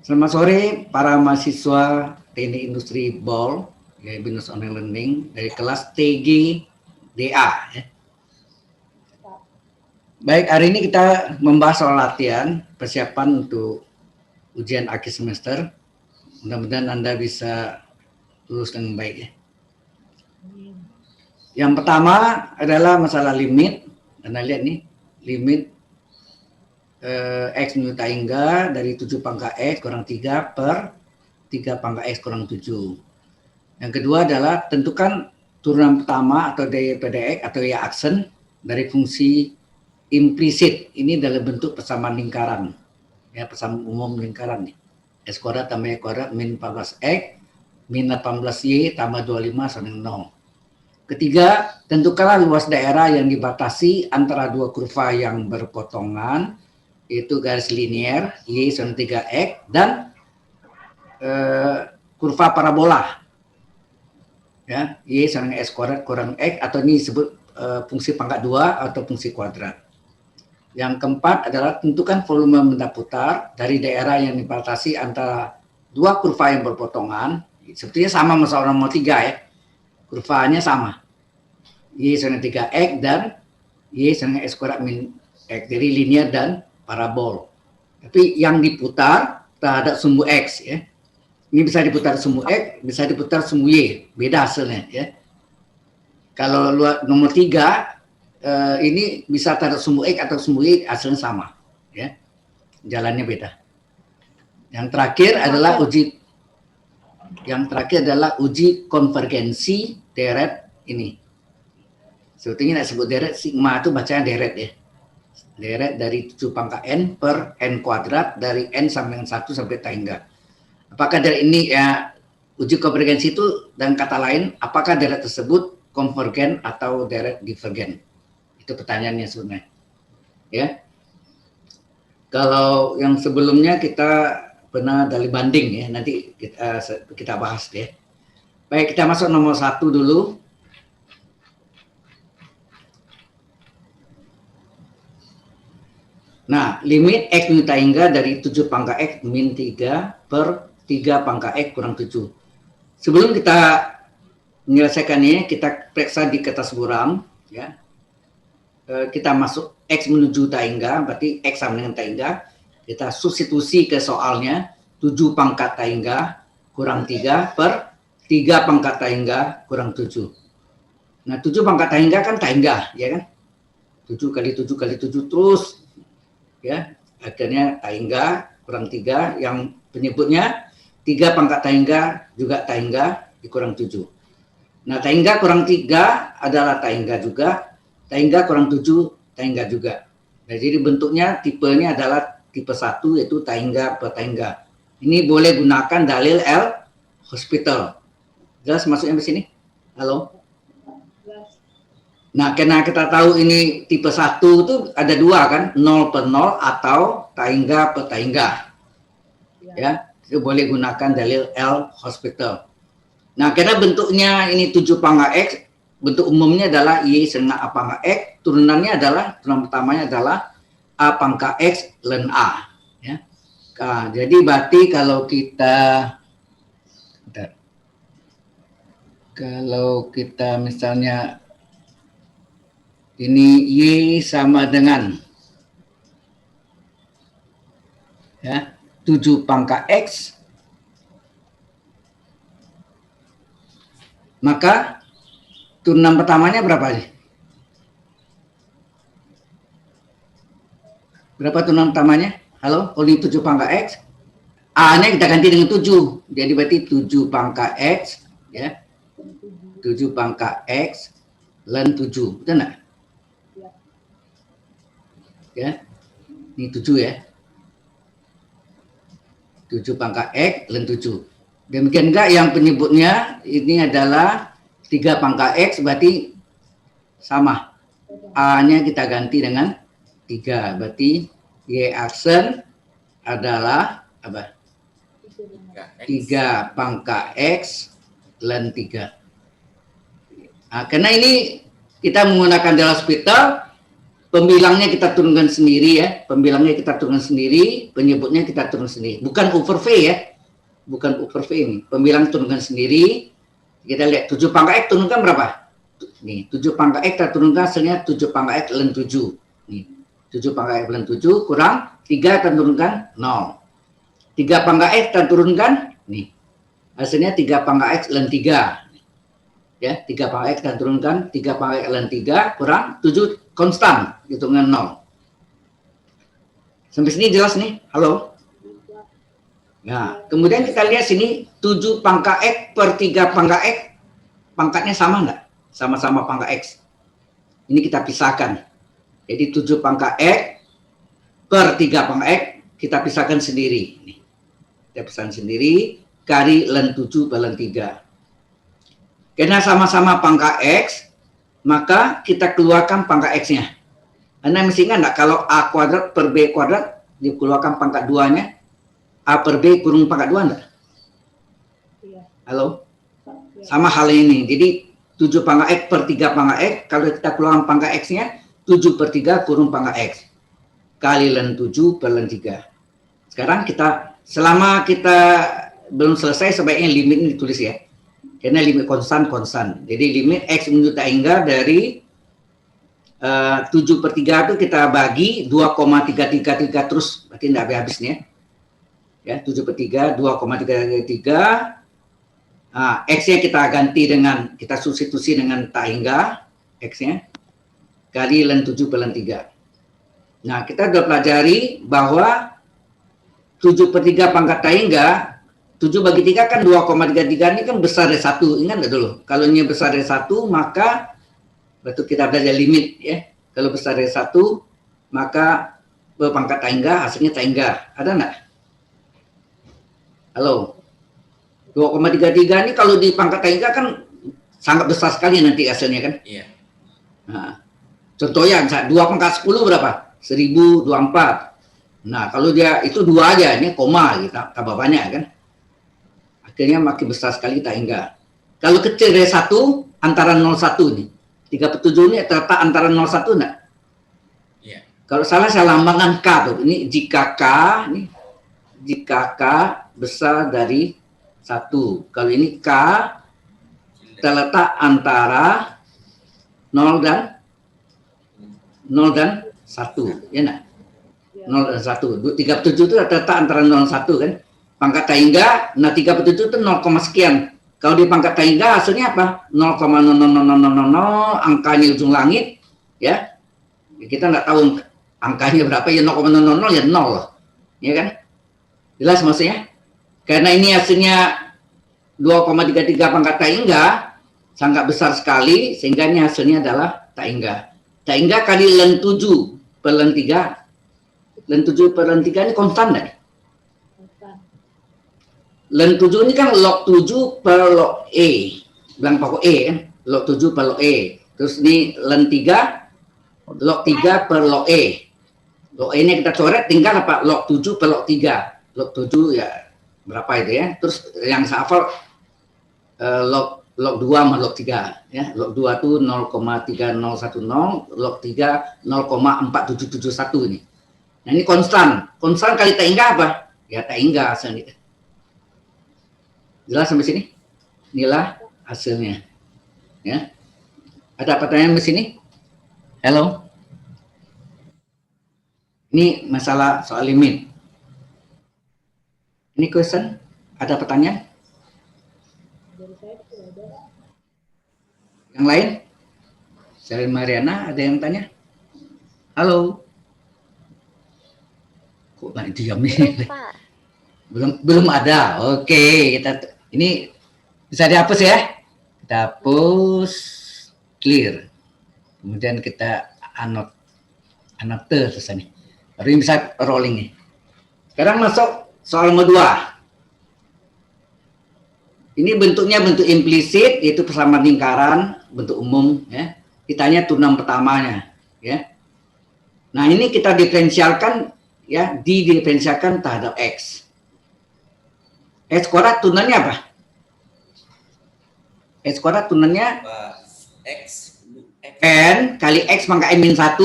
Selamat sore para mahasiswa Teknik Industri BOL, ya, Business Online Learning dari kelas TGDA. Ya. Baik, hari ini kita membahas soal latihan persiapan untuk ujian akhir semester. Mudah-mudahan Anda bisa lulus dengan baik. Ya. Yang pertama adalah masalah limit. Anda lihat nih, limit X minus hingga dari 7 pangkat X kurang 3 per 3 pangkat X kurang 7. Yang kedua adalah tentukan turunan pertama atau daripada X atau Y aksen dari fungsi implisit. Ini dalam bentuk persamaan lingkaran. Ya, persamaan umum lingkaran nih. X kuadrat tambah Y kuadrat min 14X min 18Y tambah 25 sama dengan 0. Ketiga, tentukanlah luas daerah yang dibatasi antara dua kurva yang berpotongan, yaitu garis linier Y sama 3X dan kurva parabola. Ya, Y sama dengan X kuadrat kurang X, atau ini disebut fungsi pangkat 2 atau fungsi kuadrat. Yang keempat adalah tentukan volume benda putar dari daerah yang dibatasi antara dua kurva yang berpotongan. Sepertinya sama masalah nomor 3 ya. Kurvanya sama. Y sama 3X dan Y sama X kuadrat min X. Jadi linear dan parabol. Tapi yang diputar terhadap sumbu X ya. Ini bisa diputar sumbu X, bisa diputar sumbu Y. Beda hasilnya ya. Kalau nomor 3 ini bisa terhadap sumbu X atau sumbu Y, hasilnya sama ya. Jalannya beda. Yang terakhir adalah uji konvergensi deret ini. Sebetulnya tidak sebut deret, sigma itu bacanya deret ya. Deret dari 7 pangkat N per N kuadrat dari N sampai dengan 1 sampai hingga. Apakah deret ini ya, uji konvergensi itu dan kata lain, apakah deret tersebut konvergen atau deret divergen? Itu pertanyaannya sebenarnya. Ya. Kalau yang sebelumnya kita pernah dari banding ya, nanti kita bahas ya. Baik, kita masuk nomor 1 dulu. Nah, limit X minus hingga dari 7 pangkat X min 3 per 3 pangkat X kurang 7. Sebelum kita menyelesaikannya, kita periksa di kertas buram ya. Kita masuk X menuju hingga, berarti X sama dengan hingga. Kita substitusi ke soalnya 7 pangkat hingga kurang 3 per 3 pangkat hingga kurang 7. Nah, 7 pangkat hingga kan hingga, ya kan? 7 kali 7 kali 7 terus ya, akhirnya hingga kurang 3, yang penyebutnya 3 pangkat hingga juga hingga dikurang 7. Nah, hingga kurang 3 adalah hingga juga, hingga kurang 7 hingga juga. Nah, jadi bentuknya tipenya adalah tipe 1 yaitu hingga per hingga. Ini boleh gunakan dalil L'Hospital. Jelas maksudnya di sini? Halo? Nah, karena kita tahu ini tipe 1 itu ada 2 kan, 0 per 0 atau hingga per hingga. Ya, itu boleh gunakan dalil L'Hospital. Nah, karena bentuknya ini 7 pangkat X, bentuk umumnya adalah Y dengan A pangkat X, turunannya adalah, turunan pertamanya adalah A pangkat X ln A. Ya. Nah, jadi berarti kalau kita misalnya ini Y sama dengan ya 7 pangkat X, maka turunan pertamanya berapa sih? Berapa turunan pertamanya? Halo, kalau ini 7 pangkat X, A-nya kita ganti dengan 7. Jadi berarti 7 pangkat X, ya. 7 pangkat X ln 7. Betul enggak? Ya. Ini 7 ya. 7 pangkat X ln 7. Demikian enggak yang penyebutnya ini adalah 3 pangkat X, berarti sama. A-nya kita ganti dengan 3. Berarti Y aksen adalah apa? 3 pangkat X ln 3. Nah, karena ini kita menggunakan L'Hospital, Pembilangnya kita turunkan sendiri ya, pembilangnya kita turunkan sendiri, penyebutnya kita turunkan sendiri. Bukan overv ya, bukan overv ini. Pembilang turunkan sendiri. Kita lihat 7 pangkat X turunkan berapa? Nih, 7 pangkat X kita turunkan hasilnya 7 pangkat X ln 7. Nih, 7 pangkat X ln 7 kurang 3 kita turunkan 0. 3 pangkat X kita turunkan, nih, hasilnya 3 pangkat X ln 3. Ya, 3 pangkat X kita turunkan, 3 pangkat X ln 3 kurang 7 konstan, hitungan 0. Sampai sini jelas nih? Halo? Nah, kemudian kita lihat sini 7 pangkat X per 3 pangkat X, pangkatnya sama enggak? Sama-sama pangkat X. Ini kita pisahkan. Jadi 7 pangkat X per 3 pangkat X, kita pisahkan sendiri. Nih. Kita pisahkan sendiri, kali ln 7 per ln 3. Karena sama-sama pangkat X, maka kita keluarkan pangkat X-nya. Anda mesti ingat enggak, kalau A kuadrat per B kuadrat, dikeluarkan pangkat 2-nya, A per B kurung pangkat 2 enggak? Iya. Halo? Iya. Sama hal ini. Jadi 7 pangkat X per 3 pangkat X, kalau kita keluarkan pangkat X-nya, 7 per 3 kurung pangkat X. Kali ln 7 per ln 3. Sekarang kita, selama kita belum selesai, sebaiknya limit ini ditulis ya. Karena limit konstan. Jadi limit X menuju tak hingga dari 7 per 3 itu kita bagi 2,333 terus, berarti tidak habis-habis nih ya. 7 per 3, 2,333. Nah, X-nya kita ganti dengan, kita substitusi dengan tak hingga, X-nya, kali ln 7 per ln 3. Nah, kita sudah pelajari bahwa 7 per 3 pangkat tak hingga, 7 bagi 3 kan 2,33 ini kan besar dari 1. Ingat nggak dulu? Kalau ini besar dari 1, maka betul kita belajar limit ya. Kalau besar dari 1, maka pangkat tak hingga hasilnya tak hingga. Ada nggak? Halo? 2,33 ini kalau di pangkat tak hingga kan sangat besar sekali nanti hasilnya kan? Iya. Nah, contohnya 2 pangkat 10 berapa? 1024. Nah, kalau dia itu 2 aja, ini koma kita tambah banyak kan? Akhirnya makin besar sekali tak hingga. Kalau kecil dari 1, antara 01 nih. 37 ini terletak antara 01 enggak? Iya. Kalau salah saya lambangkan K tuh. Ini jika K besar dari 1. Kalau ini K terletak antara 0 dan 1. Ya enggak? 0 dan 1. 37 itu terletak antara 0 dan 1 kan? Pangkat tak hingga, nah 37 itu 0, sekian. Kalau di pangkat tak hingga hasilnya apa? 0,00000, angkanya ujung langit, ya. Kita nggak tahu angkanya berapa, ya 0,000 ya 0, ya kan? Jelas maksudnya? Karena ini hasilnya 2,33 pangkat tak hingga, sangat besar sekali, sehingga ini hasilnya adalah tak hingga. Tak hingga kali ln 7 per ln 3, ln 7 per ln 3 ini konstan nggak? Ln 7 ini kan log 7 per log E. Bilang pokok E kan. Log 7 per log E. Terus ini ln 3, log 3 per log E. Log E ini kita coret tinggal apa? Log 7 per log 3. Log 7 ya berapa itu ya. Terus yang saya hafal log 2 sama log 3. Ya. Log 2 itu 0,3010. Log 3 0,4771 ini. Nah ini konstan. Konstan kali tak hingga apa? Ya tak hingga hasilnya. Jelas sampai sini? Inilah hasilnya. Ya. Ada pertanyaan di sini? Halo? Ini masalah soal limit. Ini question? Ada pertanyaan? Yang lain? Selain Mariana, ada yang tanya? Halo? Kok banyak diam nih? Belum ada. Oke, kita ini bisa dihapus ya. Kita hapus, clear. Kemudian kita anote terus nih. Baru ini bisa rolling nih. Sekarang masuk soal nomor 2. Ini bentuknya bentuk implisit, yaitu persamaan lingkaran, bentuk umum ya. Ditanya turunan pertamanya ya. Nah, ini kita diferensialkan ya, didiferensialkan terhadap X. X kuadrat turunannya apa? X kuadrat turunannya X N kali X pangkat N min 1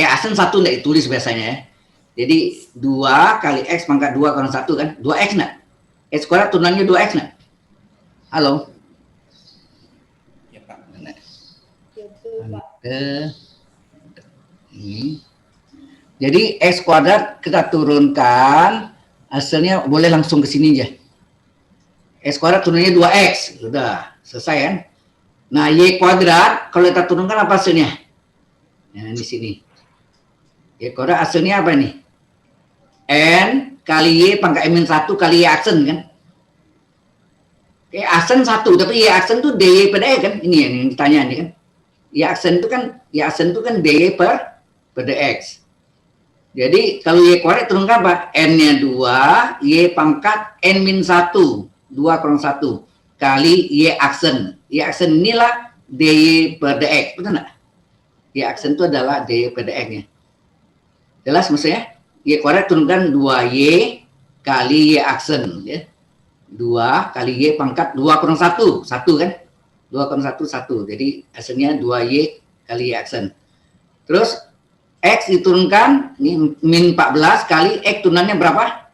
aksen 1 enggak ditulis biasanya ya. Jadi 2 kali X pangkat 2 kurang 1 kan? 2X enggak? X kuadrat turunannya 2X enggak? Halo? Ya, Pak. Ini. Jadi X kuadrat kita turunkan, hasilnya boleh langsung ke sini aja. X kuadrat turunnya 2X. Sudah, selesai kan? Nah, Y kuadrat, kalau kita turunkan apa hasilnya? Nah, di sini. Y kuadrat hasilnya apa nih? N kali Y pangkat N-1 kali Y aksen kan? Aksen 1, tapi Y aksen itu DY per DX kan? Ini yang ditanya nih kan? Y aksen itu kan DY per DX. Jadi kalau Y kuadrat turunkan apa? N-nya 2, Y pangkat N-1, 2 kurang 1, kali Y aksen. Y aksen inilah DY per DX, betul nggak? Y aksen itu adalah DY per DX-nya. Jelas maksudnya? Y kuadrat turunkan 2Y kali Y aksen. Ya. 2 kali Y pangkat 2 kurang 1, 1 kan? 2 kurang 1, 1. Jadi aksennya 2Y kali Y aksen. Terus X diturunkan, ini min 14 kali X turunannya berapa?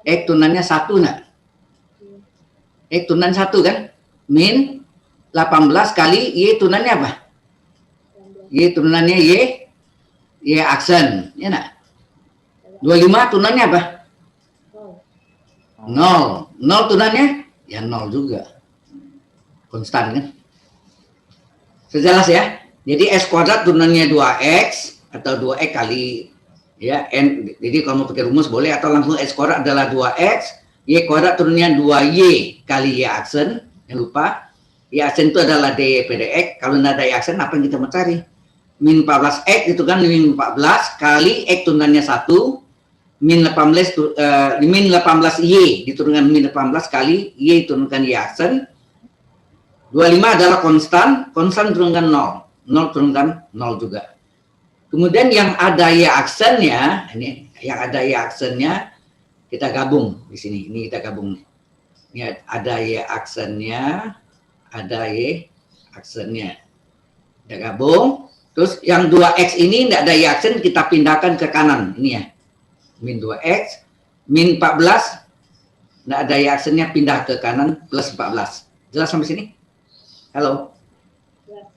X turunannya 1 enggak? X turunan 1 kan? Min 18 kali Y turunannya apa? Y turunannya Y aksen, ya enggak? 25 turunannya apa? 0. 0 turunannya? Ya 0 juga. Konstan kan? Sejelas ya? Jadi X kuadrat turunannya 2X atau 2X kali ya N. Jadi kalau mau pakai rumus boleh, atau langsung X kuadrat adalah 2X, Y kuadrat turunnya 2Y kali Y aksen. Jangan lupa, Y aksen itu adalah DY per DX. Kalau tidak ada Y aksen, apa yang kita mau cari? Min 14X itu kan min 14 kali X turunannya 1, min 18Y diturunkan min 18 kali Y turunkan Y aksen. 25 adalah konstan turunkan 0. 0 turunkan 0 juga. Kemudian yang ada Y aksennya, ini yang ada Y aksennya kita gabung di sini. Ini kita gabung. Ini ada Y aksennya, ada Y aksennya. Kita gabung. Terus yang 2X ini tidak ada Y aksen, kita pindahkan ke kanan. Ini ya. Min 2X, min 14 tidak ada Y aksennya, pindah ke kanan plus 14. Jelas sampai sini? Halo?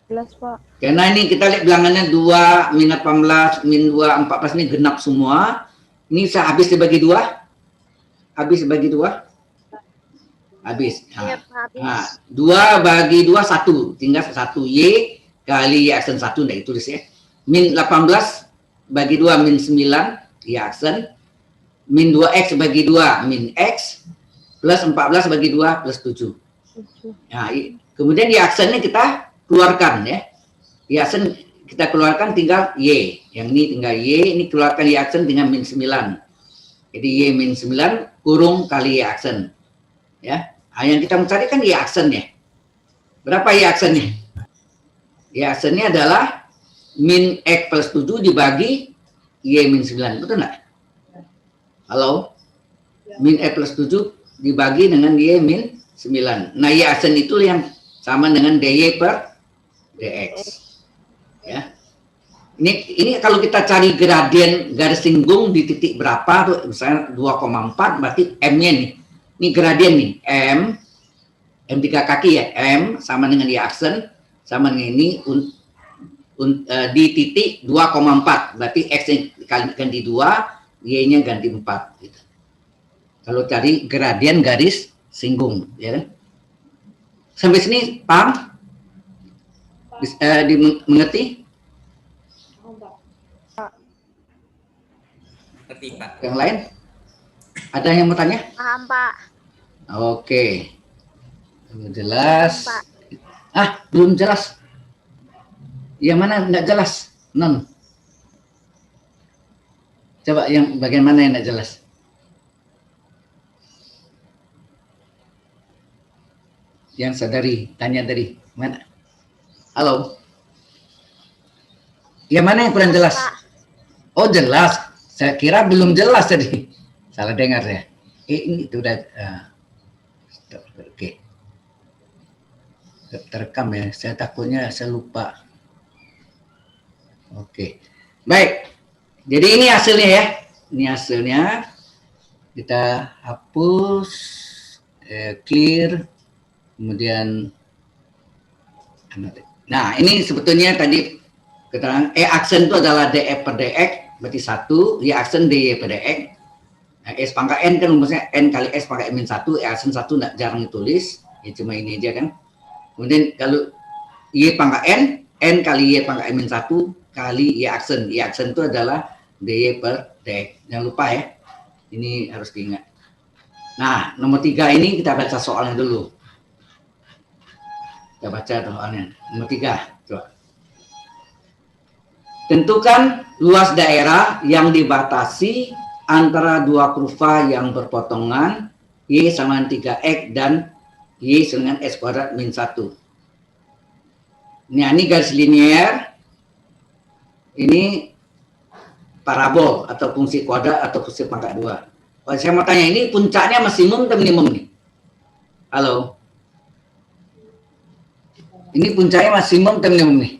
Jelas, Pak. Karena ini kita lihat bilangannya 2, min 18, min 2, 14 ini genap semua. Ini bisa habis dibagi 2? Habis dibagi 2? Habis. Nah, 2 bagi 2, 1. Tinggal 1 Y kali Y aksen 1, tidak ditulis ya. Min 18 bagi 2, min 9, Y aksen. Min 2X bagi 2, min X. Plus 14 bagi 2, plus 7. Nah, kemudian Y aksennya kita keluarkan ya. Y aksen kita keluarkan tinggal Y. Yang ini tinggal Y, ini keluarkan Y aksen dengan min 9. Jadi Y min 9 kurung kali Y aksen. Ya. Nah, yang kita mencari kan Y aksennya. Berapa Y aksennya? Y aksennya adalah min X plus 7 dibagi Y min 9. Betul nggak? Halo? Min X plus 7 dibagi dengan Y min 9. Nah, Y aksen itu yang sama dengan DY per DX. Ya. Ini kalau kita cari gradien garis singgung di titik berapa tuh, misalnya 2,4 berarti M-nya nih. Ini gradien nih, M 3 kaki ya, M sama dengan Y aksen sama dengan ini di titik 2,4 berarti X-nya ganti 2, Y-nya ganti 4 gitu. Kalau cari gradien garis singgung, ya kan? Sampai sini paham? Dimengerti? Ngerti, Pak. Yang lain? Ada yang mau tanya? Paham, Pak. Oke. Jelas. Pak. Belum jelas. Yang mana enggak jelas? Non. Coba yang bagian mana yang enggak jelas? Yang sadari, tanya dari mana? Halo. Yang mana yang kurang jelas? Oh, jelas. Saya kira belum jelas tadi. Salah dengar ya. Ini sudah oke. Terekam ya. Saya takutnya saya lupa. Oke. Baik. Jadi ini hasilnya ya. Ini hasilnya. Kita hapus, clear, kemudian. Nah, ini sebetulnya tadi keterangan aksen itu adalah df per dx, berarti 1, y aksen dy per dx. Nah, s pangkat n kan rumusnya n kali s pangkat min 1, aksen 1 enggak jarang ditulis, ya cuma ini aja kan. Kemudian kalau y pangkat n kali y pangkat min 1 kali y aksen itu adalah dy per dx. Jangan lupa ya, ini harus diingat. Nah, nomor 3 ini kita baca soalnya dulu. Kita baca soalnya. Nomor 3, coba. Tentukan luas daerah yang dibatasi antara dua kurva yang berpotongan y sama 3x dan y sama s kuadrat min 1. Ini garis linear, ini parabol atau fungsi kuadrat atau fungsi pangkat 2. Oh, saya mau tanya, ini puncaknya maksimum atau minimum nih? Halo? Ini puncaknya maksimum atau minimum nih?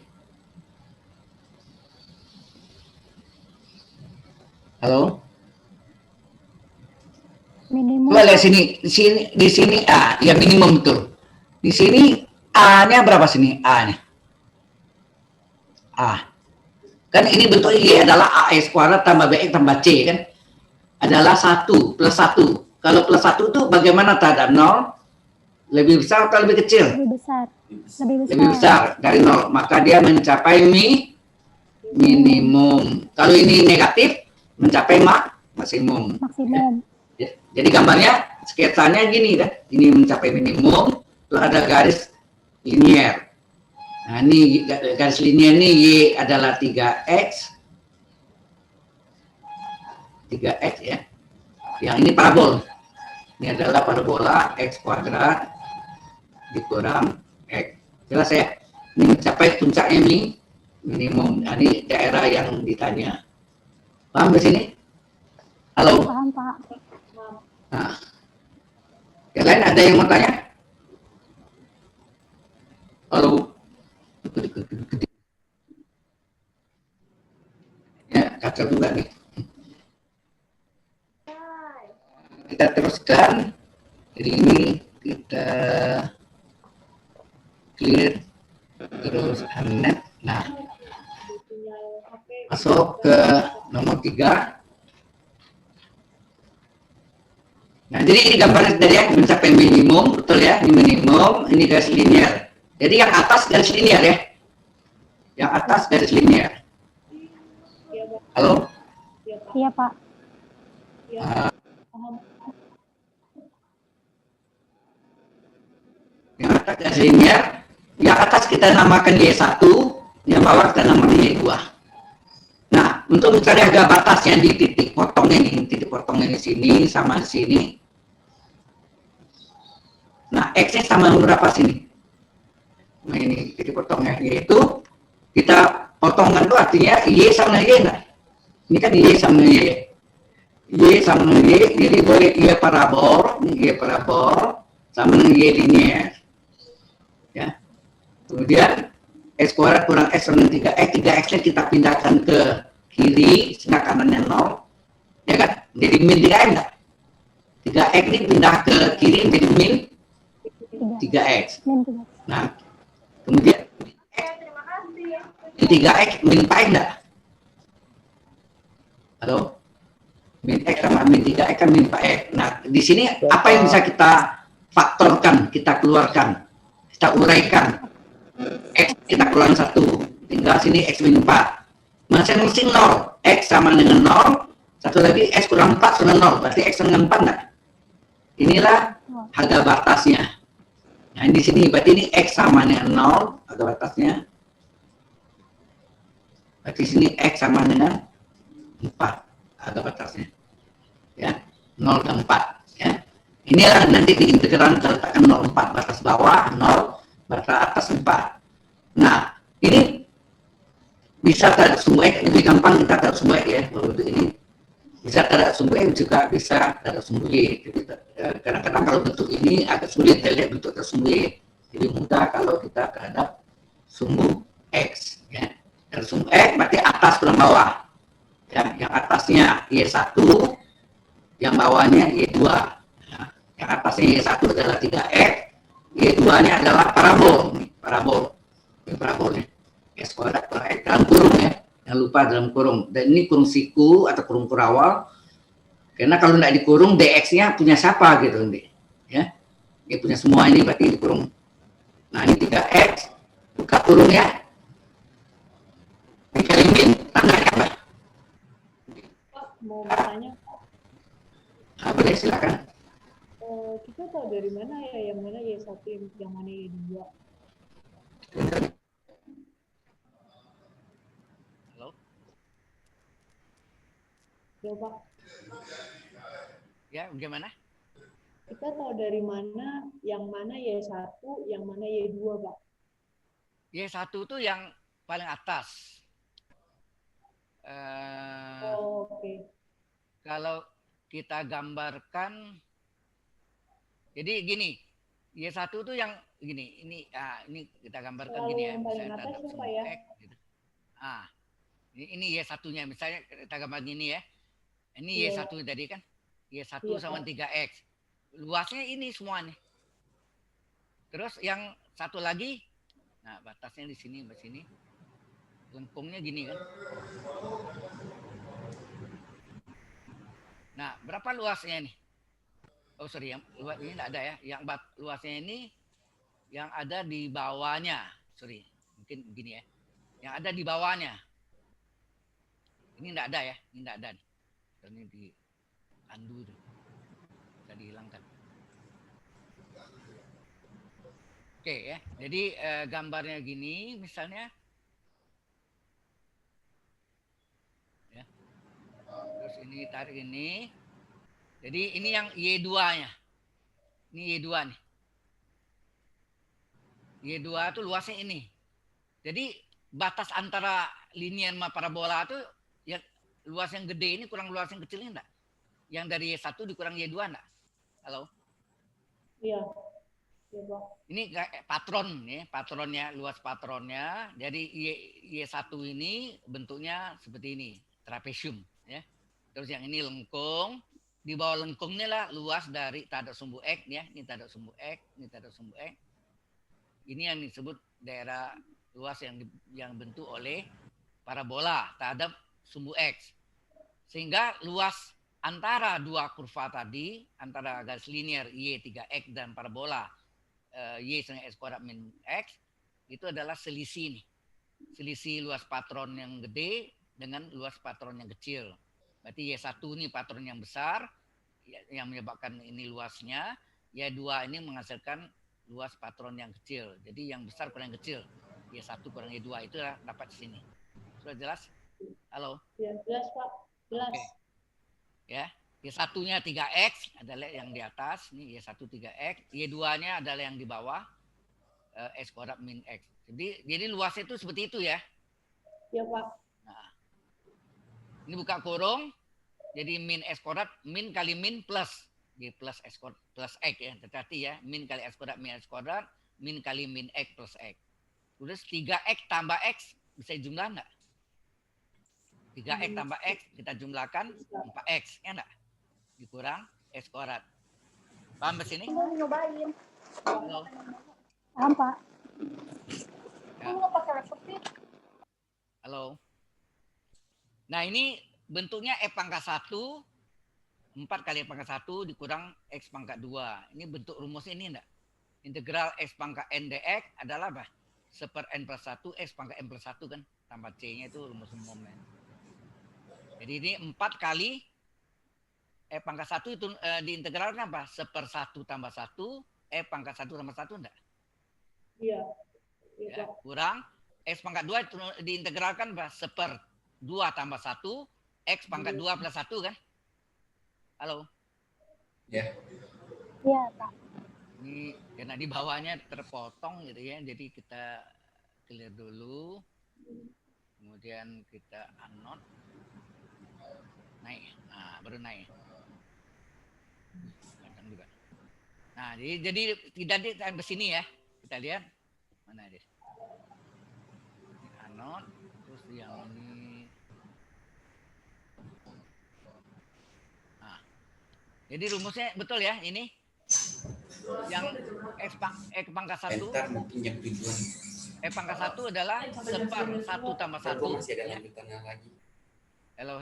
Halo? Minimum. Coba lihat sini, di sini A, ya minimum betul. Di sini A-nya berapa sini? A-nya. A. Kan ini bentuk Y adalah AX kuadrat tambah BX tambah C kan? Adalah 1 plus 1. Kalau plus 1 itu bagaimana terhadap 0? Lebih besar atau lebih kecil? Lebih besar. Lebih besar dari 0. Maka dia mencapai minimum. Kalau ini negatif, mencapai maksimum. Maksimum. Ya. Jadi gambarnya, sketsanya gini kan? Ini mencapai minimum, lalu ada garis linear. Nah, ini garis linear ini Y adalah 3X. 3X ya. Yang ini parabol. Ini adalah parabola X kuadrat dikurang X. Jelas ya? Ini mencapai puncaknya ini minimum. Nah, ini daerah yang ditanya. Paham di sini? Halo? Paham, Pak. Nah. Yang lain ada yang mau tanya? Halo? Ya, kacau juga nih. Kita teruskan. Jadi ini kita clear terus net. Nah, masuk ke nomor 3. Nah, jadi ini gambarnya tadi ya, mencapai minimum, betul ya, ini minimum, ini garis linear. Jadi yang atas garis linear ya, yang atas garis linear. Halo? Iya, Pak. Yang atas garis linear, yang atas kita namakan Y1, yang bawah kita namakan Y2. Nah, untuk mencari harga batasnya di titik potongnya ini, titik potongnya di sini sama di sini. Nah, X-nya sama berapa sini? Nah, ini titik potongnya, yaitu kita potongan itu artinya Y sama Y enggak? Ini kan Y sama Y. Y sama Y, jadi boleh Y parabol sama Y linear. Ya. Kemudian X kuadrat kurang X sama 3X, 3X-nya kita pindahkan ke kiri, sehingga kanannya 0. Ya kan? Jadi min 3X enggak? 3X ini pindah ke kiri menjadi min 3X. Nah, kemudian min 3X min 4X enggak? Halo? Min X sama min 3X kan min 4X. Nah, di sini apa yang bisa kita faktorkan, kita keluarkan, kita uraikan? X kita keluarkan 1, tinggal sini X min 4. Masing-masing 0, X sama dengan 0, satu lagi X kurang 4 sama 0, berarti X dengan 4 enggak? Inilah harga batasnya. Nah, di sini berarti ini X sama dengan 0, harga batasnya. Berarti sini X sama dengan 4, harga batasnya. Ya, 0 dan 4. Ya. Inilah nanti di integral kita letakkan 0,4 batas bawah, 0 batas atas 4. Nah, ini bisa tarik sumbu X, lebih gampang kita tarik sumbu X ya. Untuk ini bisa tarik sumbu X, juga bisa tarik sumbu Y. Kadang-kadang kalau bentuk ini agak sulit ya, lihat bentuk tarik sumbu Y. Jadi mudah kalau kita terhadap sumbu X. Ya. Dari sumbu X berarti atas kurang bawah. Ya, yang atasnya Y1, yang bawahnya Y2. Ya, yang atasnya Y1 adalah 3X, Y2-nya adalah parabol. Parabol. Ini parabolnya. X kuadrat per X dalam kurung ya. Jangan lupa dalam kurung. Dan ini kurung siku atau kurung kurawal. Karena kalau tidak dikurung, DX-nya punya siapa gitu nanti. Ya. Dia punya semua ini berarti dikurung. Nah, ini 3X. Buka kurungnya. Dikali min. Tandanya apa? Pak, mau bertanya, Nah, boleh silakan. kita tahu dari mana ya, yang mana Y1, yang mana Y2? Halo? Ya, Pak. Ya, bagaimana? Kita tahu dari mana yang mana Y1, yang mana Y2, Pak? Y1 itu yang paling atas. Eh, Oh, oke. Kalau kita gambarkan, jadi gini, Y1 itu yang gini, ini kita gambarkan Selalu gini ya, yang paling misalnya atas tanda ya, Pak, sumbu ya? X, gitu. Ini Y1-nya, misalnya kita gambar gini ya, ini Iya. Y1 tadi kan, Y1 Iya, sama Pak. 3X, luasnya ini semua nih. Terus yang satu lagi, nah batasnya di sini, di sini, lengkungnya gini kan. Nah, berapa luasnya nih? Oh sorry, yang luas ini tidak ada ya. Yang luasnya ini yang ada di bawahnya. Sorry, mungkin begini ya. Yang ada di bawahnya. Ini tidak ada ya. Ini tidak ada. Ini di andu tuh. Bisa dihilangkan. Oke ya. Jadi gambarnya gini misalnya. Ya. Terus ini tarik ini. Jadi ini yang Y2-nya. Ini Y2 nih. Y2 itu luasnya ini. Jadi batas antara linier sama parabola itu ya luas yang gede ini kurang luas yang kecil ini enggak? Yang dari Y1 dikurang Y2 enggak? Halo? Iya. Iya, Pak. Ini patron nih, patronnya, luas patronnya. Jadi Y1 ini bentuknya seperti ini, trapesium ya. Terus yang ini lengkung. Di bawah lengkungnya lah luas dari tadak sumbu X ya. Ini tadak sumbu X, ini tadak sumbu X. Ini yang disebut daerah luas yang bentuk oleh parabola terhadap sumbu X. Sehingga luas antara dua kurva tadi, antara garis linear Y3X dan parabola Y sama X kuadrat min X, itu adalah selisih nih. Selisih luas patron yang gede dengan luas patron yang kecil. Berarti Y1 ini patron yang besar, yang menyebabkan ini luasnya, Y2 ini menghasilkan luas patron yang kecil. Jadi yang besar kurang yang kecil. Y1 kurang Y2 itu dapat di sini. Sudah jelas? Halo? Ya, jelas, Pak. Jelas. Oke. Ya. Y1-nya 3X adalah yang di atas, ini Y1 3X, Y2-nya adalah yang di bawah, X kuadrat min X. Jadi luasnya itu seperti itu ya. Iya, Pak. Nah, ini buka kurung, jadi min X kuadrat, min kali min plus. Jadi plus X kuadrat, plus X ya, hati-hati ya. Min kali X kuadrat, min X kuadrat, min kali min X plus X. Terus 3X tambah X, bisa jumlah enggak? 3X tambah X, kita jumlahkan 4X, ya enggak? Dikurang X kuadrat. Paham di sini? Mau nyobain. Halo? Paham, Pak. Ya. Mau pakai laptop sih? Halo? Nah ini bentuknya F pangkat 1, 4 kali F pangkat 1 dikurang X pangkat 2. Ini bentuk rumus ini enggak? Integral X pangkat N dx adalah apa? Seper N plus 1 X pangkat N plus 1 kan? Tambah C-nya itu rumus umumnya. Jadi ini 4 kali F pangkat 1 itu diintegralkan apa? Seper 1 tambah 1 F pangkat 1 tambah 1 enggak? Iya. Iya, Ya, Pak. kurang X pangkat 2 itu diintegralkan apa? Seper 2 tambah 1 X pangkat 2 plus 1 kan? Halo? Ya. Iya, Pak. Ini karena di bawahnya terpotong gitu ya. Jadi kita clear dulu. Kemudian kita unload. Naik. Nah, baru naik. Ganteng juga. Nah, jadi tidak di sini ya. Kita lihat mana dia. Unload. Terus Terus yang ini. Nah, jadi rumusnya betul ya ini. Yang X pangkat 1. Entar mungkin yang tujuan. X pangkat 1 adalah seper 1 tambah 1. Masih ada lanjutannya lagi. Hello.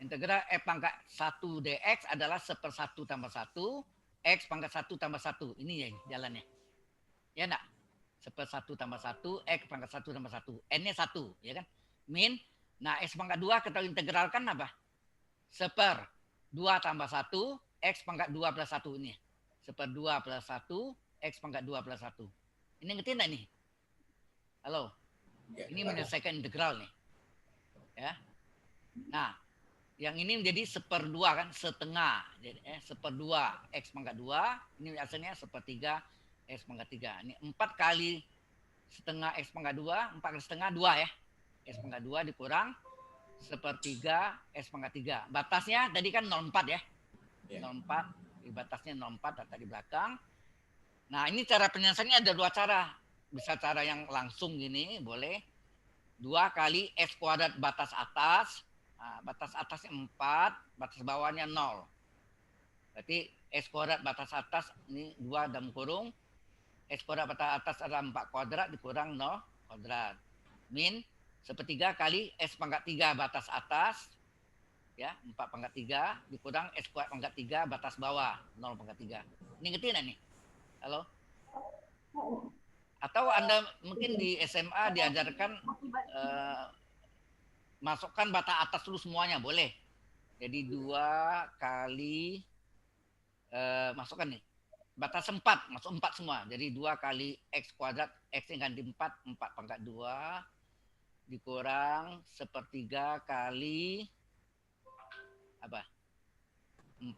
Integral F pangkat 1 dx adalah seper 1 tambah 1. X pangkat 1 tambah 1. Ini ya jalannya. Ya enggak? Seper 1 tambah 1. X pangkat 1 tambah 1. N-nya 1. Ya kan? Min. Nah, X pangkat 2 kita integralkan apa? Seper 2 tambah 1. X pangkat 2 plus 1 ini. Seper 2 plus 1. X pangkat 2 plus 1. Ini ngerti enggak nih? Halo? Ya, Ini menyelesaikan integral nih. Ya. Nah, yang ini menjadi seperdua kan, setengah. Jadi seperdua X pangkat 2. Ini asalnya sepertiga X pangkat 3. Ini 4 kali setengah X pangkat 2. 4 kali setengah 2 ya. X pangkat 2 dikurang sepertiga X pangkat 3. Batasnya tadi kan 0,4 ya. Ya. 0,4. Di batasnya 0,4 data di belakang. Nah, ini cara penyelesaiannya ada 2 cara. Bisa cara yang langsung gini, boleh. 2 kali X kuadrat batas atas. Nah, batas atasnya 4, batas bawahnya 0. Berarti X kuadrat batas atas ini 2 dalam kurung. X kuadrat batas atas adalah 4 kuadrat dikurang 0 kuadrat. Min sepertiga kali X pangkat 3 batas atas. Ya, 4 pangkat 3 dikurang X kuadrat pangkat 3 batas bawah 0 pangkat 3. Ini ngerti nggak nih? Halo? Atau Anda mungkin di SMA diajarkan masukkan batas atas dulu semuanya, boleh. Jadi 2 kali masukkan nih. Batas 4, masuk 4 semua. Jadi 2 kali X kuadrat, X yang ganti 4, 4 pangkat 2 dikurang sepertiga kali apa? 4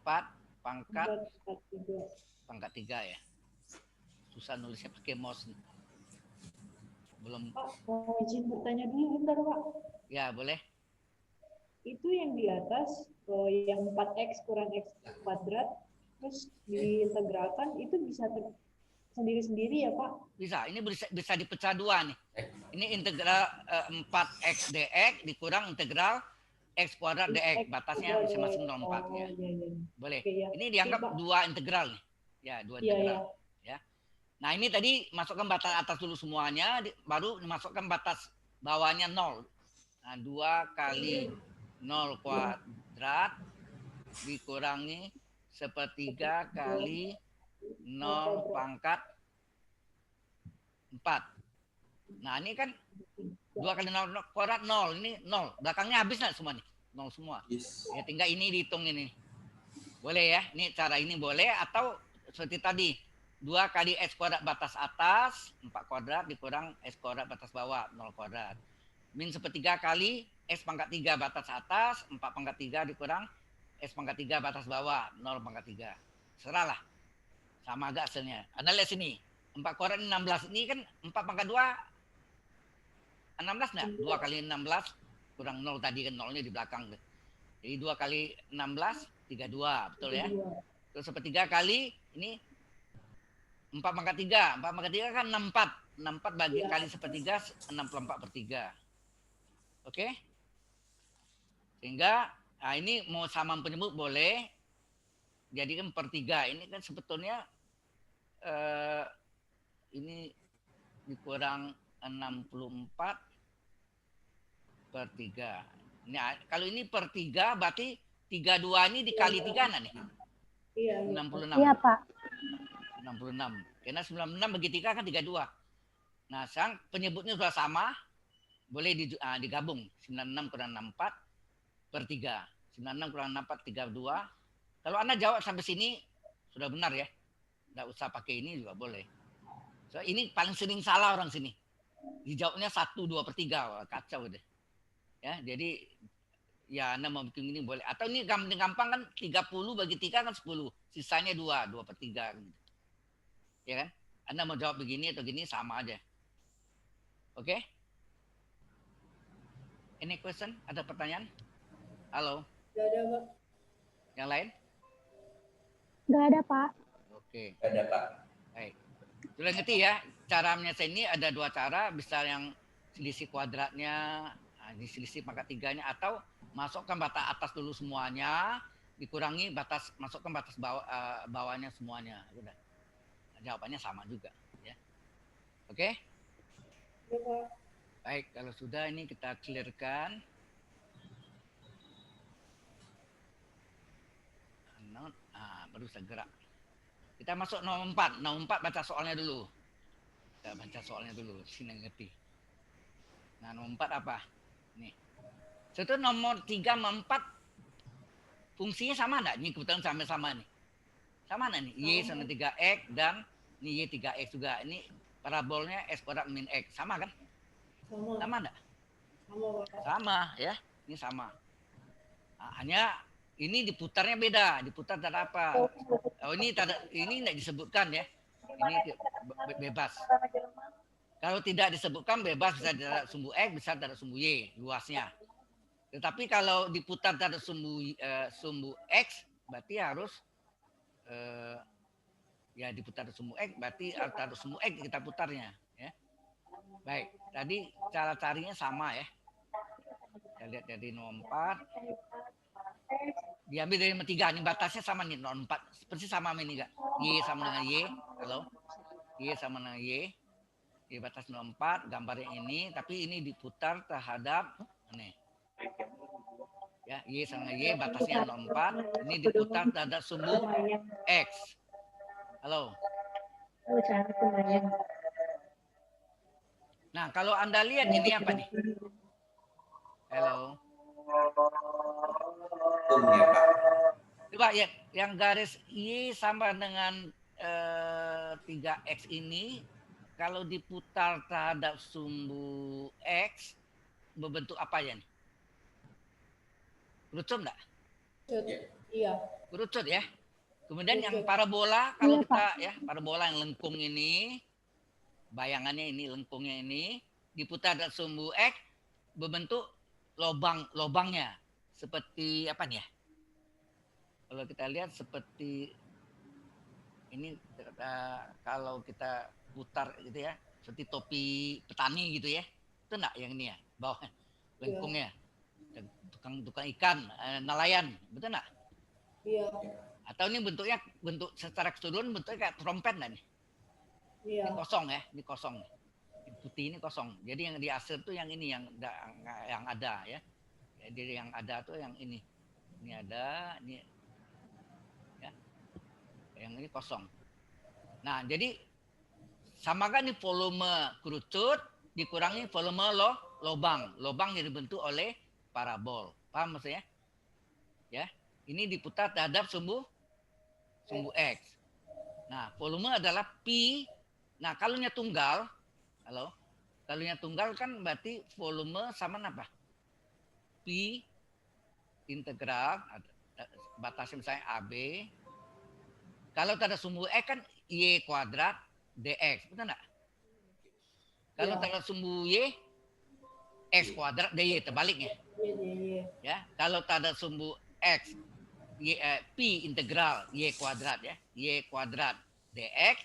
pangkat 3 ya. Susah nulisnya pakai mouse nih. Belum. Pak, mau izin bertanya dulu bentar, Pak. Ya, boleh. Itu yang di atas, yang 4X kurang X kuadrat, terus diintegralkan, itu bisa sendiri-sendiri ya, Pak? Bisa, ini bisa dipecah 2 nih. Ini integral 4x dx dikurang integral x kuadrat dx. Batasnya masing-masing 0,4 ya. Iya. Boleh. Oke, ya. Ini dianggap Oke, Pak. 2 integral nih. Ya, 2 Iya, integral. iya. Ya. Nah, ini tadi masukkan batas atas dulu semuanya, baru dimasukkan batas bawahnya 0. Nah, 2 kali 0 kuadrat dikurangi sepertiga kali 0 pangkat 4. Nah, ini kan 2 kali 0 kuadrat 0. Ini 0. Belakangnya habis nggak semua nih? 0 semua. Yes. Ya, tinggal ini dihitung ini. Boleh ya? Ini cara ini boleh. Atau seperti tadi. 2 kali X kuadrat batas atas, 4 kuadrat dikurang X kuadrat batas bawah, 0 kuadrat. Min sepertiga kali X pangkat 3 batas atas, 4 pangkat 3 dikurang X pangkat 3 batas bawah, 0 pangkat 3. Serahlah. Sama agak hasilnya. Anda lihat sini. 4 kuadrat 16. Ini kan 4 pangkat 2, 16 enggak? 2 kali 16 kurang 0 tadi kan 0-nya di belakang. Jadi 2 kali 16, 32. Betul ya? Terus sepertiga kali ini 4 pangkat 3. 4 pangkat 3 kan 64. 64 bagi kali sepertiga 64/3. Oke? Sehingga nah ini mau sama penyebut boleh. Jadi kan per 3. Ini kan sebetulnya ini dikurang 64/3. Nah, kalau ini per 3 berarti 32 ini dikali 3 nih. Iya. 66. Iya, Pak. 66. Karena 96 bagi 3 kan 32. Nah, sekarang penyebutnya sudah sama. Boleh digabung. 96 kurang 64/3. 96 kurang 64, 32. Kalau Anda jawab sampai sini, sudah benar ya. Nggak usah pakai ini juga boleh. So, ini paling sering salah orang sini. Dijawabnya 1, 2/3. Wah, kacau deh. Ya, jadi ya Anda mau bikin ini boleh. Atau ini gampang kan 30 bagi 3 kan 10. Sisanya 2/3. Gitu. Ya kan? Anda mau jawab begini atau gini sama aja. Oke? Any question? Ada pertanyaan? Halo? Nggak ada, Pak. Yang lain? Nggak ada, Pak. Oke. Ada, Pak. Baik. Sudah ngerti ya? Cara menyelesaikan ini ada 2 cara. Bisa yang selisih kuadratnya. Nah, diselisih pangkat 3-nya, atau masukkan batas atas dulu semuanya, dikurangi masukkan batas bawahnya semuanya. Udah. Jawabannya sama juga, ya. Oke? Ya, Pak. Baik, kalau sudah ini kita clearkan. Baru segera. Kita masuk nomor 4. Nomor 4 baca soalnya dulu. Kita baca soalnya dulu, sini ngerti. Nah, nomor 4 apa? Nih. Itu nomor 3 sama 4 fungsinya sama enggak? Ini kebetulan sama nih. Sama enggak nih? Y sama 3X dan ini Y 3X juga. Ini parabolnya X kuadrat min X. Sama kan? Sama. Sama enggak? Sama, Pak. Sama ya. Ini sama. Nah, hanya ini diputarnya beda. Diputar tak apa. Oh, ini enggak disebutkan ya. Ini bebas. Kalau tidak disebutkan bebas, bisa dari sumbu X, bisa dari sumbu Y, luasnya. Tetapi kalau diputar dari sumbu X, berarti harus ya diputar dari sumbu X, berarti dari sumbu X kita putarnya. Ya. Baik, tadi cara carinya sama ya. Kita lihat dari nomor 4. Diambil dari nomor 3. Ini batasnya sama nih, nomor 4. Persis sama ini enggak? Y sama dengan Y. Halo? Y sama dengan Y. Di batas nomor 4, gambarnya ini. Tapi ini diputar terhadap ini. Ya, Y sama Y, batasnya nomor 4. Ini diputar terhadap sumbu X. Halo? Nah, kalau Anda lihat ini apa nih? Halo? Ya, Pak. Coba ya, yang garis Y sama dengan 3X ini, kalau diputar terhadap sumbu X, berbentuk apa ya nih? Kerucut enggak? Iya. Kerucut ya. Kemudian yang parabola, kalau kita ya, parabola yang lengkung ini, bayangannya ini, lengkungnya ini, diputar terhadap sumbu X, berbentuk lobangnya. Seperti apa nih ya? Kalau kita lihat seperti ini, kalau kita putar gitu ya, seperti topi petani gitu ya. Itu enggak yang ini ya, bawah lengkungnya. Tukang ikan, nelayan, betul enggak? Iya. Atau ini bentuk secara keseluruhan bentuknya kayak trompet enggak nih? Iya. Ini kosong ya, ini kosong. Ini putih ini kosong. Jadi yang di asir tuh yang ini yang ada ya. Jadi yang ada tuh yang ini. Ini ada, ini ya. Yang ini kosong. Nah, jadi sama kan nih volume kerucut dikurangi volume lobang. Lobang yang dibentuk oleh parabol. Paham maksudnya? Ya. Ini diputar terhadap sumbu X. Nah, volume adalah pi. Nah, kalaunya tunggal, kalaunya tunggal kan berarti volume sama apa? Pi integral batasnya misalnya AB. Kalau ada sumbu X kan Y kuadrat DX, betul enggak? Kalau ada sumbu Y X kuadrat DY, terbaliknya. Ya, kalau ada sumbu X Pi integral Y kuadrat ya, Y kuadrat DX.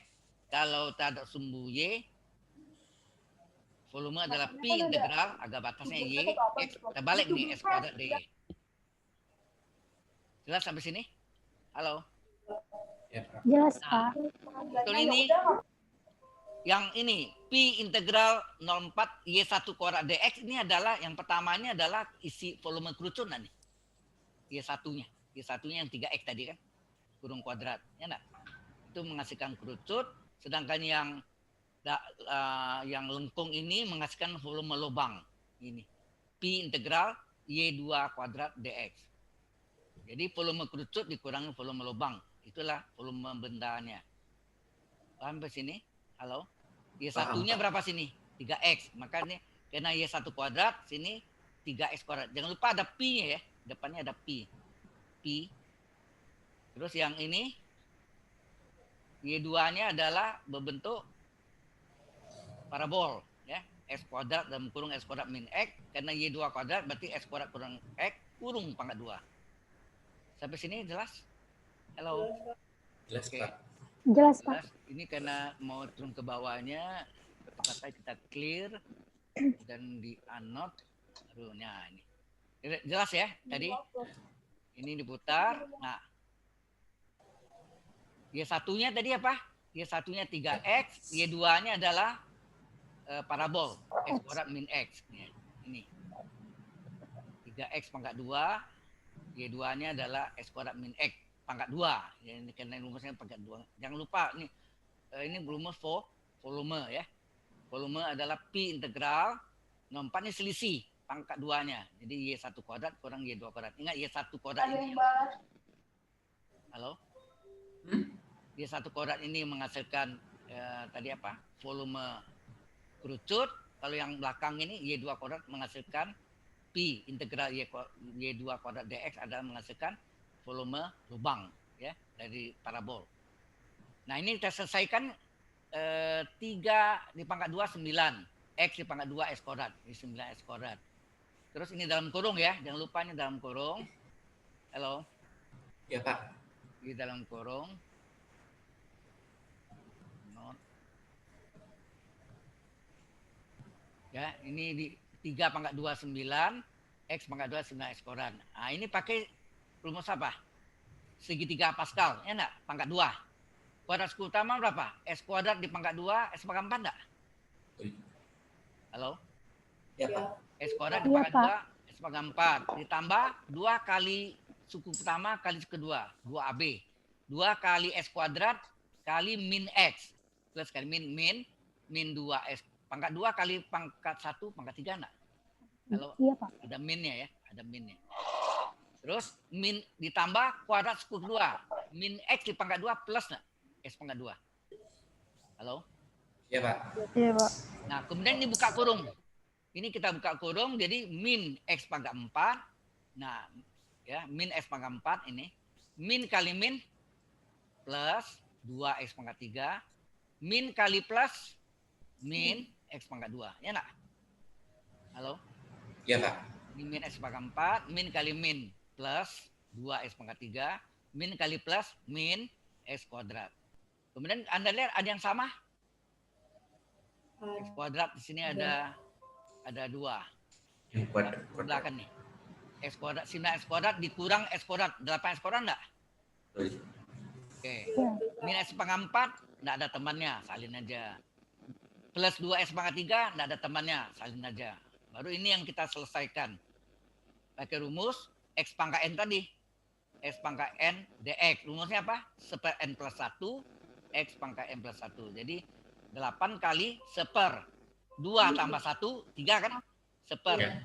Kalau ada sumbu Y, volume adalah Pi integral, agak batasnya Y, X, terbalik nih, S kuadrat DY. Jelas sampai sini? Halo? Ya, Pak. Jelas, Nah, Pak. betul ini. Yang ini, Pi integral 04 Y1 kuadrat DX, ini adalah, yang pertamanya adalah isi volume kerucut nih. Y1-nya. Y1-nya yang 3X tadi kan, kurung kuadrat, ya enggak? Itu menghasilkan kerucut, sedangkan yang lengkung ini menghasilkan volume lubang ini. Pi integral Y2 kuadrat DX. Jadi volume kerucut dikurangi volume lubang, itulah volume bendanya. Paham sampai sini? Halo? Y1-nya berapa sini? 3X. Maka ini karena Y1 kuadrat, sini 3X kuadrat. Jangan lupa ada Pi-nya ya. Depannya ada Pi. Terus yang ini Y2-nya adalah berbentuk parabol ya, X kuadrat dalam kurung X kuadrat min X, karena Y2 kuadrat berarti X kuadrat kurang X kurung pangkat 2. Sampai sini jelas? Halo. Jelas, Oke. Pak. Jelas, Pak. Jelas. Ini karena mau turun ke bawahnya, kata kita clear dan di unnote. Baru, nah ini. Jelas ya tadi? Ini diputar. Nah, Y1-nya tadi apa? Y1-nya 3X, Y2-nya adalah parabol. X kuadrat min X. Ini. 3X pangkat 2, Y2-nya adalah X kuadrat min X pangkat 2. Ya, ini karena rumusnya pangkat 2. Jangan lupa ini rumus volume ya. Volume adalah P integral. Nomor 4 ini selisih pangkat 2-nya. Jadi Y1 kuadrat kurang Y2 kuadrat. Ingat Y1 kuadrat ini. Halo? Y1 kuadrat ini menghasilkan tadi apa? Volume kerucut. Kalau yang belakang ini Y2 kuadrat menghasilkan P integral Y2 kuadrat dx adalah menghasilkan volume lubang ya dari parabol. Nah, ini kita selesaikan 3 di pangkat 2 9, X di pangkat 2 X kuadrat, ini 9 X kuadrat. Terus ini dalam kurung ya, jangan lupa ini dalam kurung. Halo. Ya, Pak. Di dalam kurung. Ya, ini di 3 pangkat 2 9, X pangkat 2 9 X kuadrat. Nah, ini pakai rumus apa? Segitiga Pascal, ya enggak? Pangkat 2. Kuadrat suku utama berapa? S kuadrat di pangkat 2, S pangkat 4 enggak? Halo? Ya, Pak. S kuadrat di Iya, pangkat Pak. 2, S pangkat 4. Ditambah 2 kali suku pertama kali suku kedua, 2AB. 2 kali S kuadrat kali min X. Plus kali min 2S. Pangkat 2 kali pangkat 1, pangkat 3 enggak? Halo? Iya, Pak. Ada minnya ya, ada minnya. Terus min ditambah kuadrat suku kedua. Min X di pangkat 2 plus enggak? S pangkat 2. Halo? Ya, Pak. Iya, Pak. Nah, kemudian ini buka kurung. Ini kita buka kurung, jadi min X pangkat 4. Nah, ya, min X pangkat 4 ini. Min kali min plus 2X pangkat 3. Min kali plus min X pangkat 2. Ya enggak? Halo? Ya, Pak. Ini min X pangkat 4. Min kali min plus 2X pangkat 3. Min kali plus min X kuadrat. Kemudian Anda lihat ada yang sama? X kuadrat di sini ada 2. Yang kuadrat. Belakang nih. X kuadrat 9 X kuadrat dikurang X kuadrat 8 X kuadrat enggak? Oke. Min X pangkat 4 enggak ada temannya, salin aja. Plus 2X pangkat 3 enggak ada temannya, salin aja. Baru ini yang kita selesaikan. Pakai rumus X pangkat N tadi. X pangkat N dx. Rumusnya apa? Seper N plus 1 X pangkat N plus 1. Jadi 8 kali seper 2 tambah 1, 3 kan? Seper. Ya.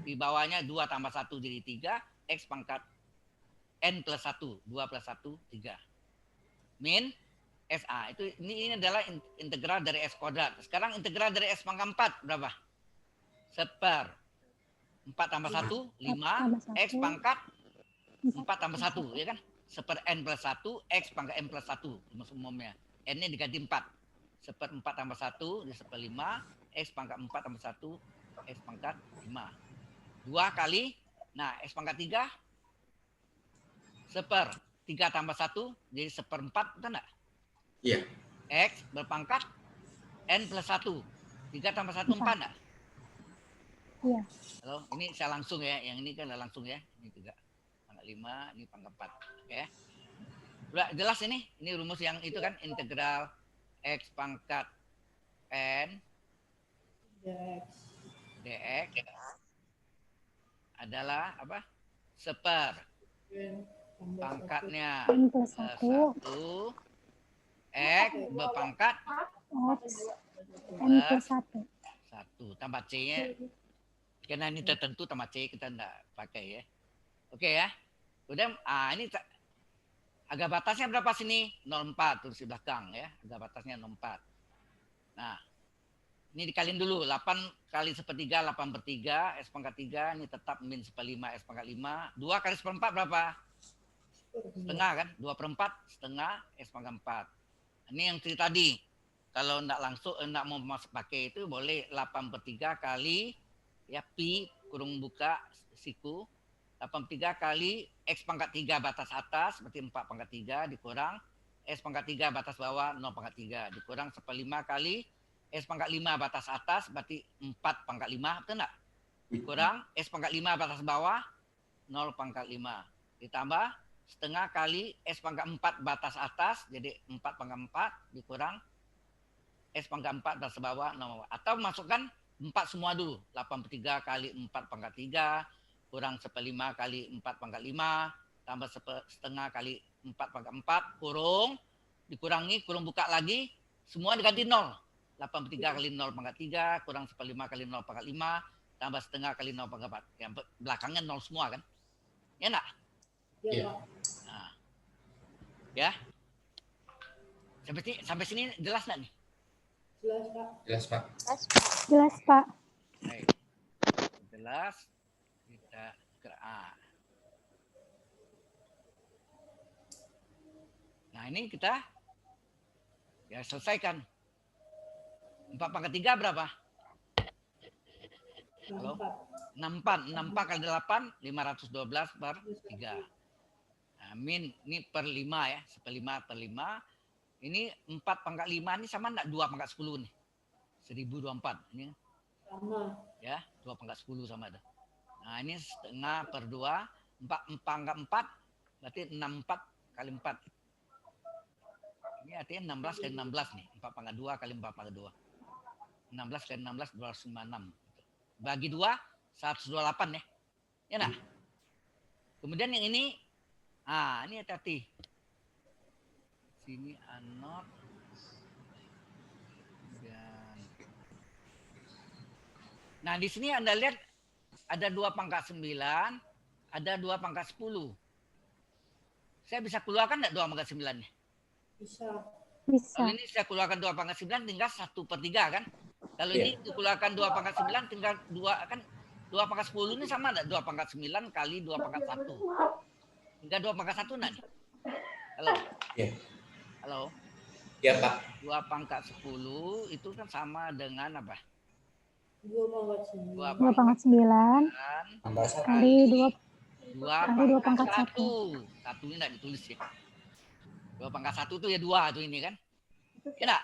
Di bawahnya 2 tambah 1 jadi 3. X pangkat N plus 1. 2 plus 1, 3. Min SA. Ini adalah integral dari S kuadrat. Sekarang integral dari S pangkat 4 berapa? Seper 4 tambah 1, 5. X pangkat 4 tambah 1, ya kan? Seper N plus 1, X pangkat N plus 1. Rumus umumnya. N-nya diganti 4. Seper 4 tambah 1, jadi seper 5. X pangkat 4 tambah 1, X pangkat 5. 2 kali, nah X pangkat 3. Seper 3 tambah 1, jadi seper 4, betul enggak? Iya. X berpangkat N plus 1. 3 tambah 1, 4 enggak? Iya. Halo, ini saya langsung ya. Yang ini kan langsung ya. Ini 3. Pangkat 5, ini pangkat 4. Oke. Udah jelas ini? Ini rumus yang itu kan integral X pangkat N dx adalah apa? Seper pangkatnya N plus 1. 1 X berpangkat X. N plus 1. 1 tambah C-nya. Karena ini tertentu tambah C kita enggak pakai ya. Oke ya. Kemudian ini agak batasnya berapa sini? 0,4 tulis di belakang ya. Agak batasnya 0,4. Nah, ini dikaliin dulu. 8 kali sepertiga, 8 per 3. S pangkat 3. Ini tetap min seperlima, S pangkat 5. 2 kali seperempat berapa? Setengah kan? 2 per 4, setengah, S pangkat 4. Ini yang cerita tadi. Kalau enggak langsung, enggak mau masuk pakai itu, boleh 8 per 3 kali, ya, pi, kurung buka, siku. 83 kali X pangkat 3 batas atas, berarti 4 pangkat 3, dikurang S pangkat 3 batas bawah, 0 pangkat 3, dikurang 1/5 kali S pangkat 5 batas atas, berarti 4 pangkat 5, betul enggak? Kurang S pangkat 5 batas bawah 0 pangkat 5. Ditambah setengah kali S pangkat 4 batas atas, jadi 4 pangkat 4 dikurang S pangkat 4 batas bawah 0. Atau masukkan 4 semua dulu. 83 kali 4 pangkat 3 kurang 1/5 kali 4 pangkat 5 tambah setengah kali 4 pangkat 4 kurung dikurangi, kurung buka lagi, semua diganti 0. 83 kali 0 pangkat 3 kurang 1/5 kali 0 pangkat 5 tambah setengah kali 0 pangkat 4. Yang belakangnya 0 semua kan? Ya enggak? Ya, Iya. Pak. Nah, ya. Sampai sini jelas enggak nih? Jelas, Pak. Jelas, Pak. Jelas, Pak. Baik. Jelas. Kita Nah, ini kita ya selesaikan. 4 pangkat 3 berapa? Halo? 64. 64 kali 8, 512 per 3. Nah, min ini per 5 ya. 1/5 per 5. Ini 4 pangkat 5 ini sama enggak 2 pangkat 10 nih? 1024. Ini Sama. ya, 2 pangkat 10 sama ada. Nah, ini setengah per 2, 4 pangkat 4 berarti 64 kali 4. Ini artinya 16 kali 16 nih. 4 pangkat 2 kali 4 pangkat 2. 16 kali 16 256. Bagi 2 128 ya. Ya enggak? Kemudian yang ini ini hati-hati. Sini anot. Nah, di sini Anda lihat ada 2 pangkat 9, ada 2 pangkat 10. Saya bisa keluarkan enggak 2 pangkat 9-nya? Bisa. Bisa. Kalau ini saya keluarkan 2 pangkat 9 tinggal 1/3 kan? Kalau ini dikeluarkan 2 pangkat 9 tinggal 2 kan 2 pangkat 10 ini sama enggak? 2 pangkat 9 kali 2 pangkat 1. Tinggal 2 pangkat 1 enggak nih? Halo? Iya. Halo? Iya, Pak. 2 pangkat 10 itu kan sama dengan apa? 2 pangkat 9. 2 pangkat 9 Tambah 1. kali 2 2 dua pangkat pangkat 1. Satunya enggak ditulis ya. 2 pangkat 1 itu ya 2 tuh ini kan. Ya enggak?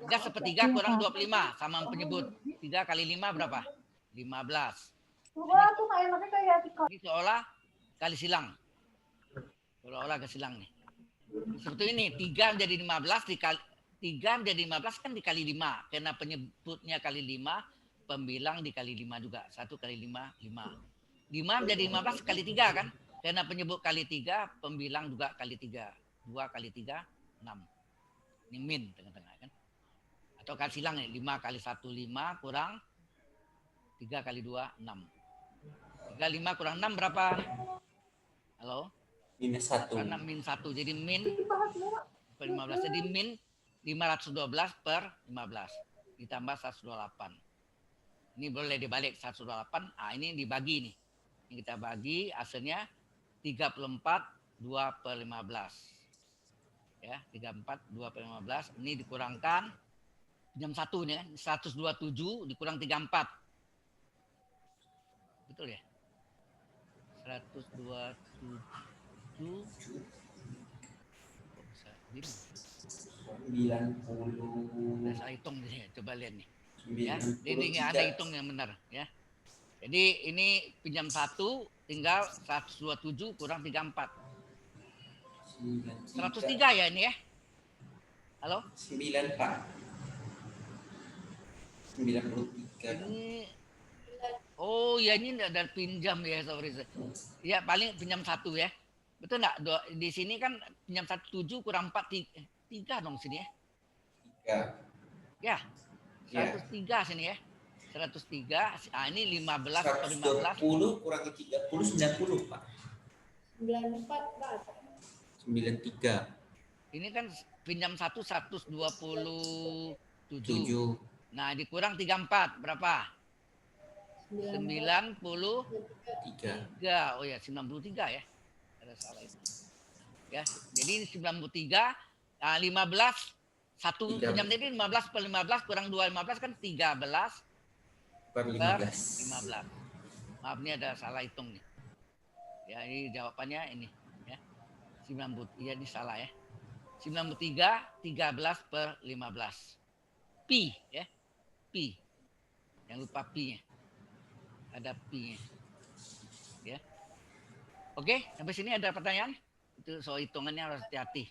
3/3 kurang 25 sama penyebut. 3 kali 5 berapa? 15. Ini seolah kali silang. Seolah-olah kali silang nih. Seperti ini, 3 menjadi 15 dikali 3 menjadi 15 kan dikali 5. Karena penyebutnya kali 5, pembilang dikali 5 juga. 1 kali 5, 5. 5 menjadi 15 kali 3 kan? Karena penyebut kali 3, pembilang juga kali 3. 2 kali 3, 6. Ini min tengah-tengah kan? Atau kali silang nih, 5 kali 1, 5 kurang 3 kali 2, 6. 3, 5 kurang 6 berapa? Halo? Minus 1. Karena min 1. Jadi min per 15. Jadi min 512 per 15. Ditambah 128. Ini boleh dibalik 128. Ini dibagi nih. Ini kita bagi hasilnya 34 2 per 15. Ya, 34 2 per 15. Ini dikurangkan jam 1 nih kan. 127 dikurang 34. Betul ya? 127 bisa gini. 90. Saya hitung nih, coba lihat nih. 93. Ya, ini ada hitung yang benar ya. Jadi ini pinjam 1 tinggal 127 kurang 34. 103 ya ini ya. Halo? 9, Pak. 93. Ini oh ya ini ada pinjam ya, sorry. Ya paling pinjam 1 ya. Betul enggak? Di sini kan pinjam 17 kurang 4 3 dong sini ya. 3. Ya. Ya. 103 sini ya. 103. Ini 15 per 15. 120 kurang 30 90, Pak. 94, Pak. 93. Ini kan pinjam 1 127. 7. Nah, dikurang 34 berapa? 93. 3. Oh ya, 93 ya. Ada salah itu. Ya, jadi ini 93 15 1 pinjam tadi 15 per 15 kurang 2 15 kan 13 Per per 15. 15. Maaf ini ada salah hitung nih. Ya, ini jawabannya ini ya. 90. Iya ini salah ya. 93 13 per 15. Pi ya. Pi. Jangan lupa pi-nya. ada pi-nya. Ya. Oke, sampai sini ada pertanyaan? Itu soal hitungannya harus hati-hati.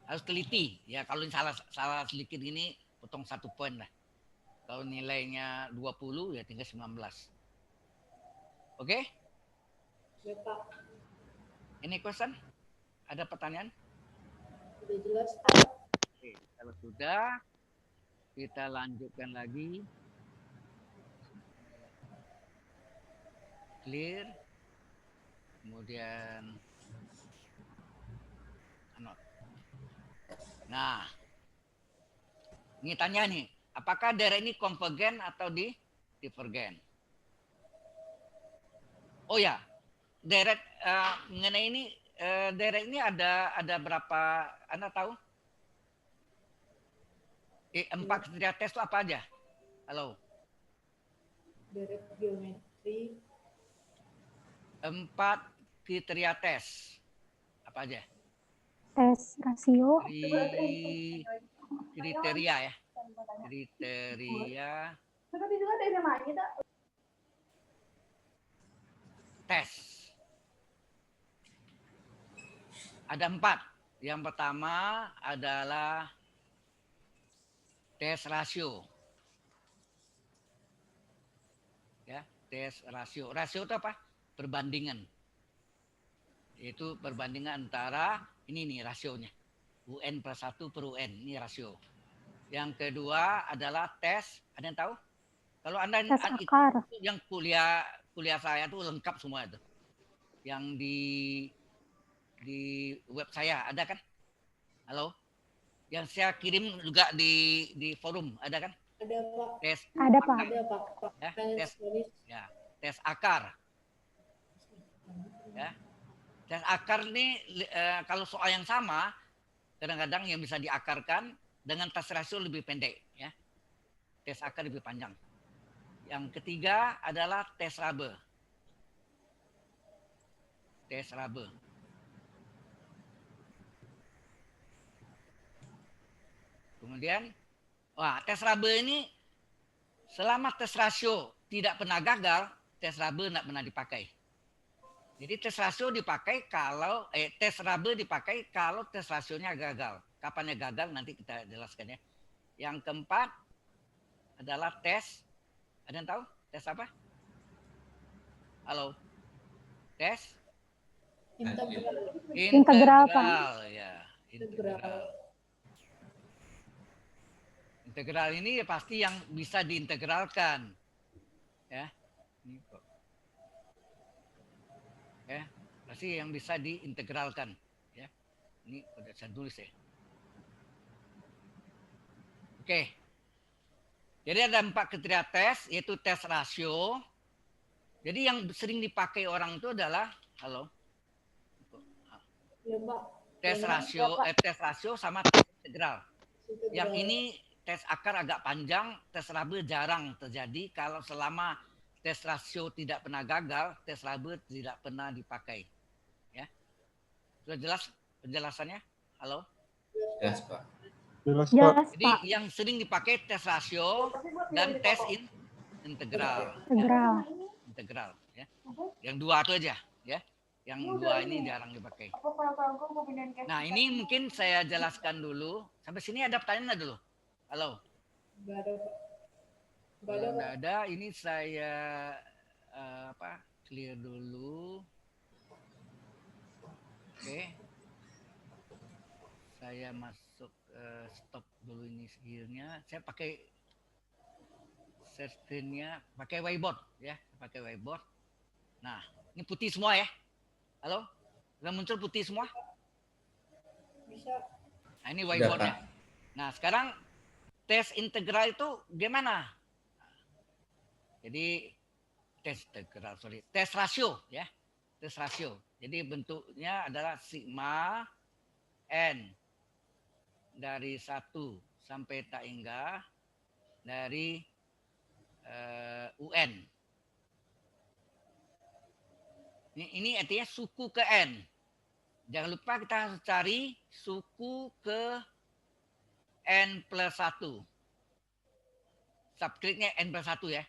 Harus teliti. Ya, kalau salah sedikit ini potong 1 poin lah. Kalau nilainya 20 ya tinggal 19. Oke? Ya, Pak. Ini question? Ada pertanyaan? Sudah jelas, Pak. Oke, kalau sudah kita lanjutkan lagi. Clear. Kemudian nah, ini tanya nih, apakah daerah ini konvergen atau divergen? Oh ya, daerah mengenai ini daerah ini ada berapa? Anda tahu? 4 kriteria tes itu apa aja? Halo. Daerah geometri. 4 kriteria tes apa aja? Tes rasio. Kriteria ya. Kriteria tes. Ada 4. Yang pertama adalah tes rasio. Ya, tes rasio. Rasio itu apa? Perbandingan. Yaitu perbandingan antara ini nih rasionya. UN plus 1 per UN. Ini rasio. Yang kedua adalah tes. Ada yang tahu? Kalau Anda Tes akar. yang kuliah saya tuh lengkap semua itu. Yang di web saya ada kan? Halo? Yang saya kirim juga di forum ada kan? Ada, Pak. Tes Ada, Pak. Ada, Pak. ya, tes akar. Ya. Tes akar ini kalau soal yang sama kadang-kadang yang bisa diakarkan dengan tes rasio lebih pendek ya. Tes akar lebih panjang. Yang ketiga adalah tes rabe. Tes rabe. Kemudian tes rabe ini selama tes rasio tidak pernah gagal, tes rabe tidak pernah dipakai. Jadi tes rasio dipakai kalau tes rabe dipakai kalau tes rasionya gagal. Kapannya gagal nanti kita jelaskan ya. Yang keempat adalah tes. Ada yang tahu? Tes apa? Halo. Tes? Integral, Pak. Ya, integral. Integral ini pasti yang bisa diintegralkan. Ya. Ini kok. Ya, pasti yang bisa diintegralkan. Ya. Ini udah saya tulis ya. Oke. Jadi ada 4 kriteria tes, yaitu tes rasio. Jadi yang sering dipakai orang itu adalah, halo? Ya, Pak. Tes rasio sama tes integral. Yang ini tes akar agak panjang, tes rabe jarang terjadi. Kalau selama tes rasio tidak pernah gagal, tes rabe tidak pernah dipakai. Ya, sudah jelas penjelasannya? Halo? Jelas, Pak. Jelas, Jadi Pak. yang sering dipakai tes rasio dan tes integral. Integral. Ya. Yang 2 itu aja. Ya. Yang 2 ini jarang dipakai. Nah ini mungkin saya jelaskan dulu. Sampai sini ada pertanyaan dulu. Halo? Nggak ada, Pak. Kalau nggak ada, ini saya clear dulu. Oke. Saya masuk stop dulu ini screen-nya. Saya pakai share screen-nya, pakai whiteboard ya, pakai whiteboard. Nah, ini putih semua ya. Halo? Sudah muncul putih semua? Bisa. Nah, ini whiteboard-nya. Nah, sekarang tes integral itu gimana? Jadi tes rasio ya. Tes rasio. Jadi bentuknya adalah sigma n dari 1 sampai tak hingga dari UN. Ini artinya suku ke N. Jangan lupa kita harus cari suku ke N plus 1. Subscriptnya N plus 1 ya.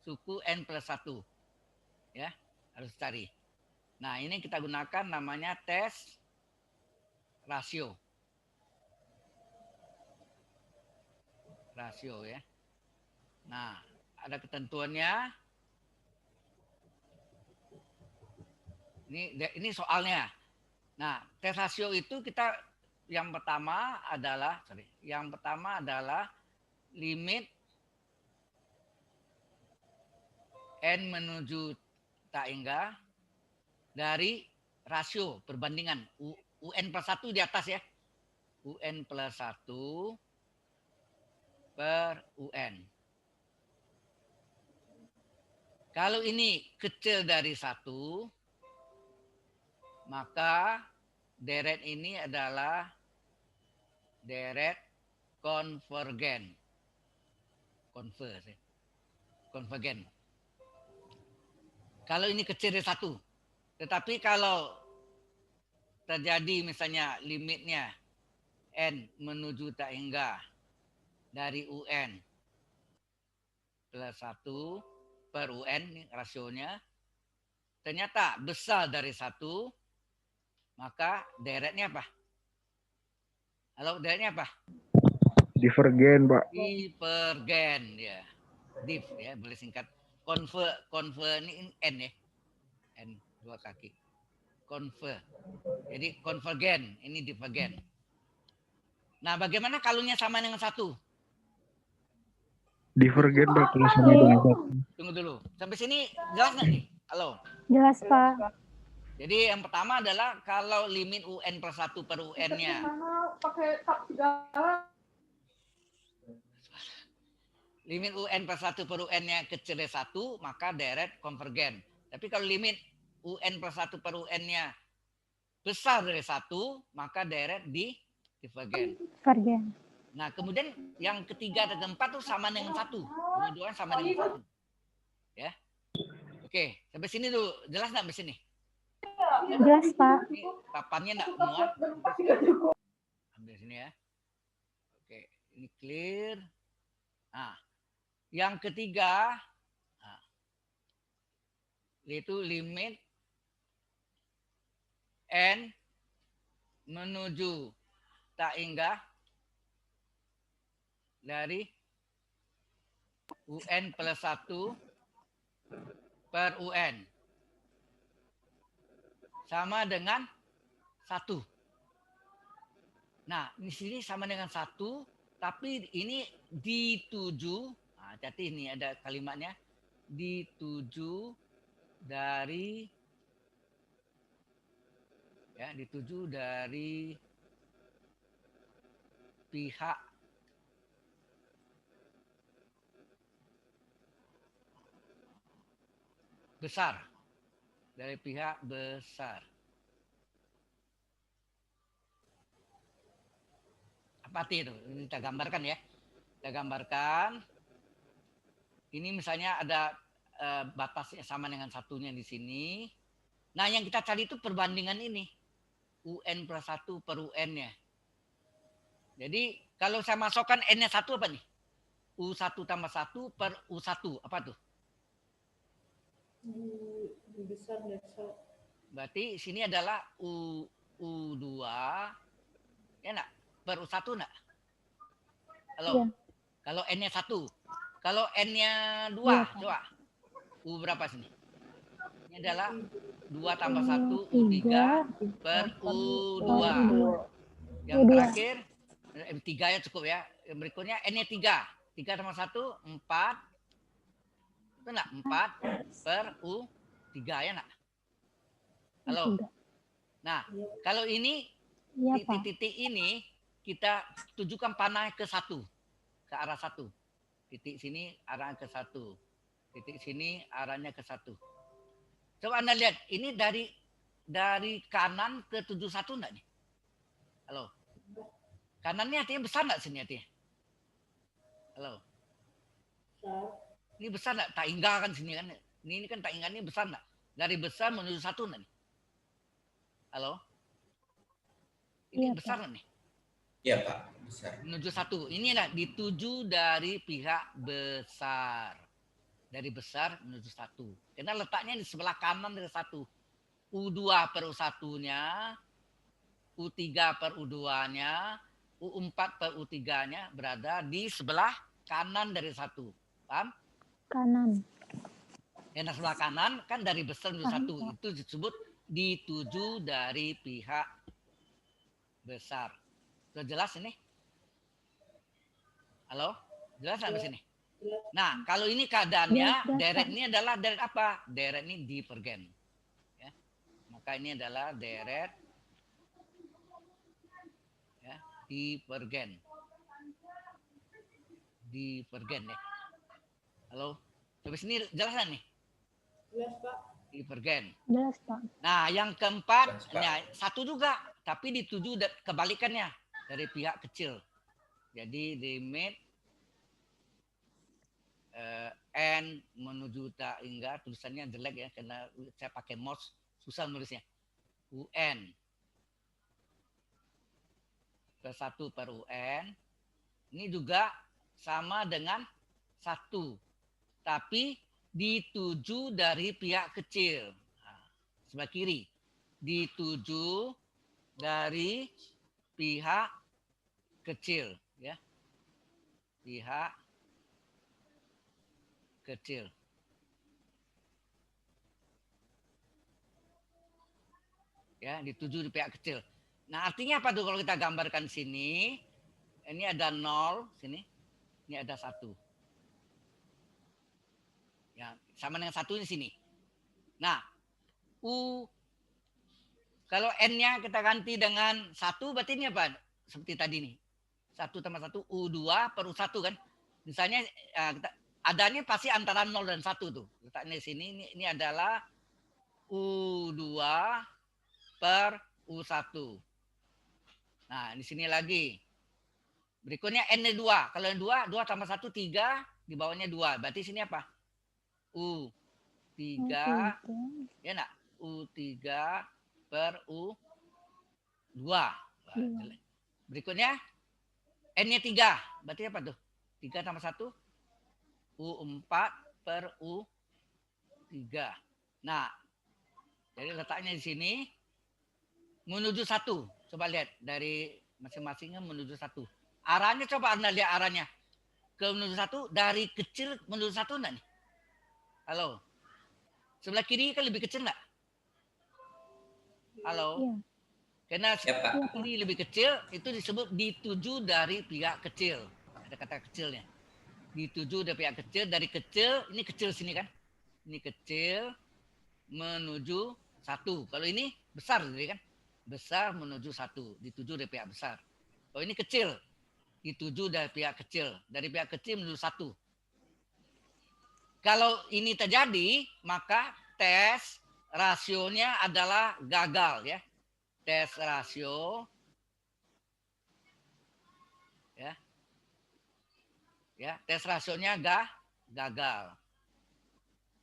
Suku N plus 1. Ya, harus cari. Nah, ini kita gunakan namanya tes rasio. Rasio ya. Nah, ada ketentuannya. Ini soalnya. Nah, tes rasio itu kita yang pertama adalah limit n menuju tak hingga dari rasio perbandingan UN plus 1 di atas ya. UN plus 1 per UN. Kalau ini kecil dari 1, maka deret ini adalah deret konvergen. Konvergen. Kalau ini kecil dari 1. Tetapi kalau terjadi misalnya limitnya N menuju tak hingga dari UN plus 1 per UN, ini rasionya, ternyata besar dari 1, maka deretnya apa? Halo, deretnya apa? Divergen, Pak. Divergen, ya. Div, ya, boleh singkat. Conver ini N ya. N, 2 kaki. Conver. Jadi konvergen, ini divergen. Nah, bagaimana kalaunya sama dengan 1? Divergen, Pak, kalau sama dengan 1. Tunggu dulu. Sampai sini jelas nggak nih? Halo. Jelas, Pak. Jadi yang pertama adalah kalau limit UN plus 1 per UN-nya. Limit UN plus 1 per UN-nya kecil dari 1, maka deret konvergen. Tapi kalau limit UN plus 1 per UN-nya besar dari 1, maka deret divergen. Divergen. Nah, kemudian yang ketiga dan keempat itu sama dengan 1. Dua-duanya sama dengan 1. Ya. Oke, sampai sini dulu. Jelas nggak sampai sini? Jelas, Pak. Ini papannya nggak muat. Ambil sini ya. Oke, ini clear. Nah, yang ketiga, yaitu limit N menuju tak hingga dari UN plus 1 per UN sama dengan 1. Nah, di sini sama dengan 1, tapi ini dituju, nah, hati-hati ini ada kalimatnya, dituju dari pihak besar. Dari pihak besar. Apa arti itu? Ini kita gambarkan ya. Kita gambarkan. Ini misalnya ada batasnya sama dengan 1-nya di sini. Nah, yang kita cari itu perbandingan ini. UN plus 1 per UN-nya. Jadi, kalau saya masukkan N-nya 1 apa nih? U1 tambah 1 per U1. Apa tuh? Besar dan besar. Berarti sini adalah U2. Ya enggak? Per U1 enggak? Halo? Iya. Kalau N-nya 1. Kalau N-nya 2, Iya, coba. U berapa sini? Ini adalah 2 tambah 1, U3 U3 per U2. Yang U2. terakhir, M3 ya cukup ya. Yang berikutnya N-nya 3. 3 tambah 1, 4. Itu enggak? 4 per U3 ya enggak? Halo? Nah, kalau ini, Iya, Pak. titik-titik ini, kita tujukan panah ke 1. Ke arah 1. Titik sini arahnya ke 1. Titik sini arahnya ke 1. Coba Anda lihat, ini dari kanan ke 71 enggak nih? Halo? Kanannya artinya besar enggak sini artinya? Halo? Besar. Ini besar enggak? Tak hingga kan sini kan? Ini kan tak hingga ini besar enggak? Dari besar menuju 1 enggak nih? Halo? Ini Iya, besar Pak. enggak nih? Iya, Pak. Besar. Menuju 1. Ini lah dituju dari pihak besar. Dari besar menuju 1. Karena letaknya di sebelah kanan dari 1. U2 per U1-nya, U3 per U2-nya, U4 per U3-nya berada di sebelah kanan dari 1. Paham? Kanan. Yang sebelah kanan kan dari besar menuju Paham, 1. Pak. Itu disebut dituju dari pihak besar. Sudah jelas ini? Halo? Jelas sampai sini? Nah, kalau ini keadaannya, Jelas, deret Pak. ini adalah deret apa? Deret ini divergen. Ya. Maka ini adalah deret ya, divergen. Divergen ya. Halo? Sampai sini jelas kan nih? Jelas, Pak. Divergen. Jelas, Pak. Nah, yang keempat, Jelas, Pak. nah, 1 juga, tapi dituju kebalikannya dari pihak kecil. Jadi limit N menuju tak hingga tulisannya jelek ya karena saya pakai mouse susah nulisnya. UN ke 1 per UN ini juga sama dengan 1 tapi dituju dari pihak kecil. Nah, sebelah kiri dituju dari pihak kecil ya. Pihak kecil. Ya, dituju di pihak kecil. Nah, artinya apa tuh kalau kita gambarkan sini? Ini ada 0 sini. Ini ada 1. Ya, sama dengan 1 di sini. Nah, U kalau N-nya kita ganti dengan 1 berarti ini apa? Seperti tadi nih. 1 tambah 1 U2 per U1 kan. Misalnya adanya pasti antara 0 dan 1 tuh. Letaknya di sini ini adalah U2 per U1. Nah, di sini lagi. Berikutnya N-nya 2. Kalau yang 2 tambah 1 3, di bawahnya 2. Berarti sini apa? U3 ya enggak? U3 per U2. Berikutnya N-nya 3. Berarti apa tuh? 3 tambah 1 U4 per U3. Nah, jadi letaknya di sini menuju 1. Coba lihat dari masing-masingnya menuju 1. Arahnya coba Anda lihat arahnya. Ke menuju 1 dari kecil menuju 1 enggak nih? Halo. Sebelah kiri kan lebih kecil enggak? Halo. Iya. Karena Ya, Pak. sebelah kiri lebih kecil itu disebut dituju dari pihak kecil. Ada kata kecilnya. Dituju dari pihak kecil, dari kecil, ini kecil sini kan. Ini kecil menuju 1. Kalau ini besar jadi kan. Besar menuju 1, dituju dari pihak besar. Kalau ini kecil, dituju dari pihak kecil. Dari pihak kecil menuju 1. Kalau ini terjadi, maka tes rasionya adalah gagal ya. Tes rasio ya. Ya, tes rasionya gagal.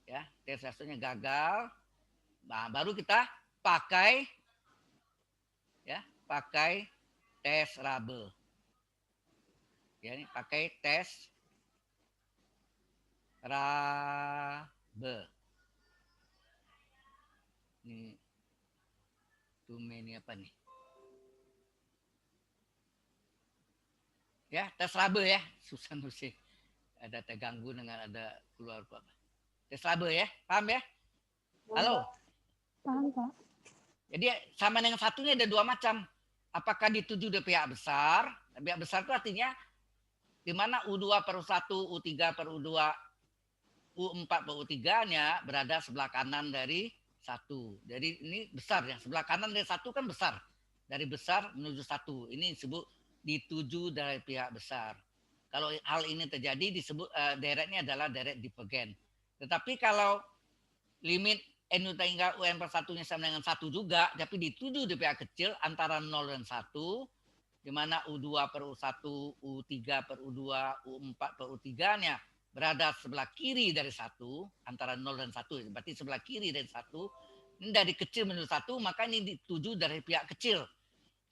Ya, tes rasionya gagal. Nah, baru kita pakai tes Rabe. Ya, ini pakai tes Rabe. Ini ini apa nih? Ya, tes Rabe ya. Susah nulis. Ada terganggu dengan ada keluar apa. Tes Rabe ya. Paham ya? Halo. Paham, Pak. Jadi sama dengan 1-nya ada 2 macam. Apakah dituju dari pihak besar? Pihak besar itu artinya di mana U2 per U1, U3 per U2, U4 per U3-nya berada sebelah kanan dari 1. Jadi ini besar ya. Sebelah kanan dari 1 kan besar. Dari besar menuju 1. Ini disebut dituju dari pihak besar. Kalau hal ini terjadi disebut deretnya adalah deret divergen. Tetapi kalau limit N hingga UN per 1-nya sama dengan 1 juga, tapi dituju di pihak kecil antara 0 dan 1, di mana U2 per U1, U3 per U2, U4 per U3-nya berada sebelah kiri dari 1, antara 0 dan 1, berarti sebelah kiri dari 1, ini dari kecil menuju 1, maka ini dituju dari pihak kecil.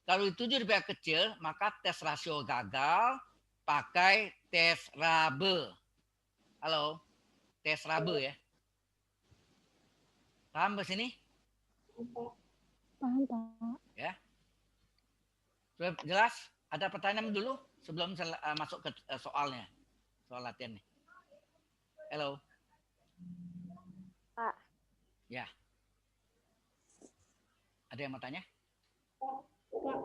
Kalau dituju dari pihak kecil, maka tes rasio gagal, pakai tes Rabe. Halo? tes Rabe ya. Paham ke sini? Paham, Pak. Ya. Sudah jelas? Ada pertanyaan dulu sebelum masuk ke soalnya. Soal latihan nih. Halo. Pak. Ya. Ada yang mau tanya? Pak,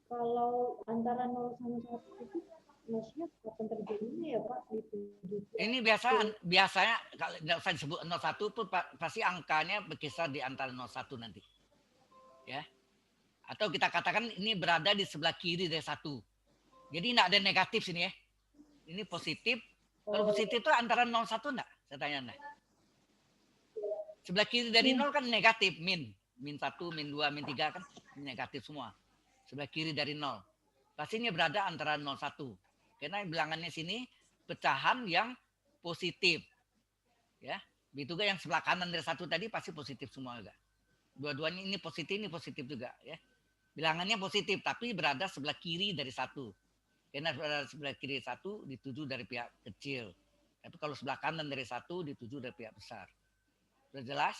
kalau antara 0 sama 1 itu maksudnya kapan terjadinya ya Pak? Ini biasanya kalau tidak usah disebut 01 pun pasti angkanya berkisar di antara 01 nanti. Ya. Atau kita katakan ini berada di sebelah kiri dari 1. Jadi tidak ada negatif sini ya. Ini positif. Kalau positif itu antara 01 enggak? Saya tanya Anda. Sebelah kiri dari 0 kan negatif, min 1, min 2, min 3 kan negatif semua. Sebelah kiri dari 0. Pasti ini berada antara 01. Karena bilangannya sini pecahan yang positif. Ya. Begitu juga yang sebelah kanan dari 1 tadi pasti positif semua juga. Dua-duanya ini positif juga ya. Bilangannya positif tapi berada sebelah kiri dari 1. Karena berada sebelah kiri 1 dituju dari pihak kecil. Tapi kalau sebelah kanan dari 1 dituju dari pihak besar. Sudah jelas?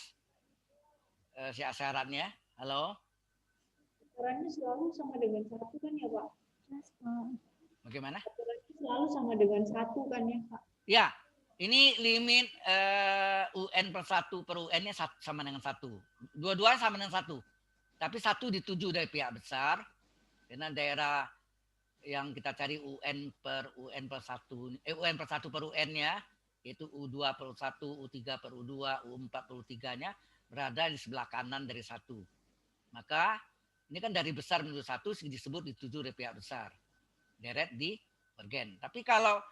Syaratnya? Halo? Aturannya selalu sama dengan 1 kan ya Pak? Yes, Pak. Bagaimana? Aturannya selalu sama dengan 1 kan ya Pak? Ya, ini limit UN per 1 per UN-nya sama dengan 1. Dua-duanya sama dengan 1. Tapi 1 dituju dari pihak besar. Karena daerah yang kita cari UN per 1, UN per 1 per UN-nya, yaitu U2 per 1, U3 per U2, U4 per U3-nya, berada di sebelah kanan dari 1. Maka ini kan dari besar menuju 1 disebut dituju dari pihak besar. Deret di pergen. Tapi kalau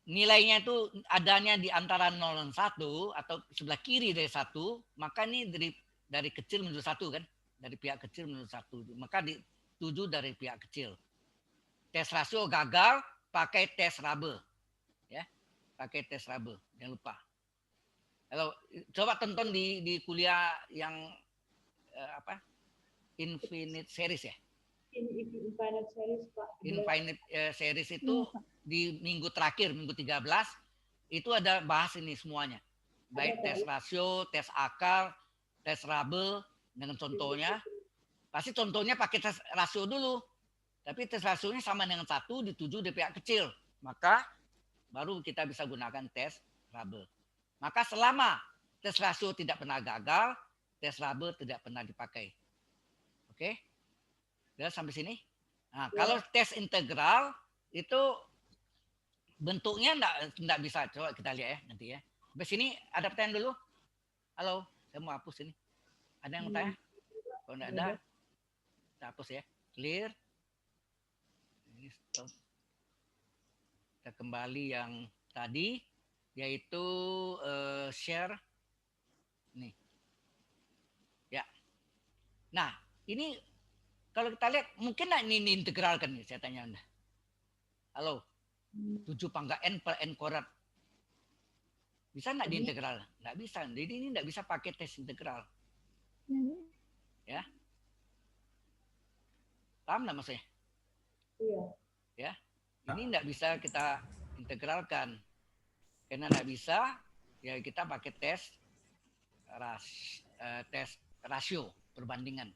nilainya itu adanya di antara 0 dan 1 atau sebelah kiri dari 1, maka ini dari kecil menuju 1 kan? Dari pihak kecil menuju 1. Maka dituju dari pihak kecil. Tes rasio gagal pakai tes Rabe. Ya. Pakai tes Rabe. Jangan lupa. Kalau coba tonton di kuliah yang Infinite Series ya. Infinite Series Pak. Infinite Series itu di minggu terakhir, minggu 13, itu ada bahas ini semuanya. Baik tes rasio, tes akar, tes Rabe, dengan contohnya. Pasti contohnya pakai tes rasio dulu. Tapi tes rasionya sama dengan 1 dituju di pihak kecil. Maka baru kita bisa gunakan tes Rabe. Maka selama tes rasio tidak pernah gagal, tes Rabe tidak pernah dipakai. Oke? Sudah sampai sini? Nah, kalau tes integral itu bentuknya enggak bisa. Coba kita lihat ya nanti ya. Sampai sini ada pertanyaan dulu? Halo, saya mau hapus ini. Ada yang mau tanya? Kalau enggak ada, kita hapus ya. Clear. Ini stop. Kita kembali yang tadi, yaitu share. Nih. Ya. Nah, ini kalau kita lihat, mungkin nggak ini integralkan nih, saya tanya Anda. Halo, 7 pangkat N per N kuadrat. Bisa nggak diintegral? Nggak bisa. Jadi ini nggak bisa pakai tes integral. Ya. Paham nggak maksudnya? Iya. Ya. Ini nggak bisa kita integralkan. Karena nggak bisa, ya kita pakai tes rasio, perbandingan.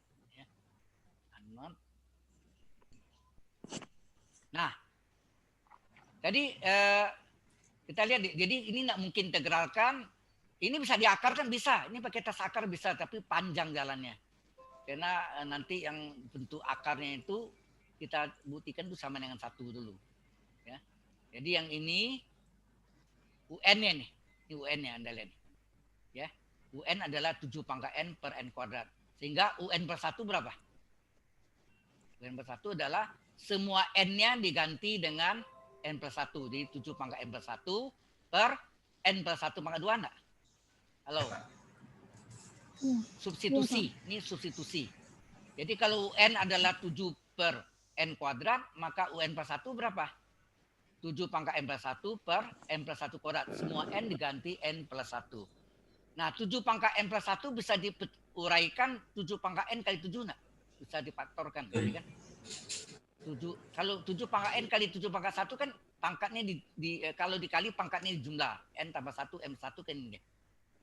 Nah, jadi kita lihat, jadi ini nggak mungkin integralkan. Ini bisa diakarkan bisa. Ini pakai tes akar bisa, tapi panjang jalannya. Karena nanti yang bentuk akarnya itu kita buktikan itu sama dengan 1 dulu. Ya. Jadi yang ini UN-nya nih. Ini UN-nya Anda lihat. Ya. UN adalah 7 pangkat N per N kuadrat. Sehingga UN per 1 berapa? UN per 1 adalah semua N-nya diganti dengan N plus 1. Jadi 7 pangkat N plus 1 per N plus 1 pangkat 2 enggak? Halo? Substitusi. Ini substitusi. Jadi kalau UN adalah 7 per N kuadrat, maka UN plus 1 berapa? 7 pangkat N plus 1 per N plus 1 kuadrat. Semua N diganti N plus 1. Nah, 7 pangkat N plus 1 bisa diuraikan 7 pangkat N kali 7 enggak? Bisa difaktorkan. Kan? Kalau 7 pangkat n kali 7 pangkat 1 kan pangkatnya kalau dikali pangkatnya di jumlah. N tambah 1, M1 kan ini.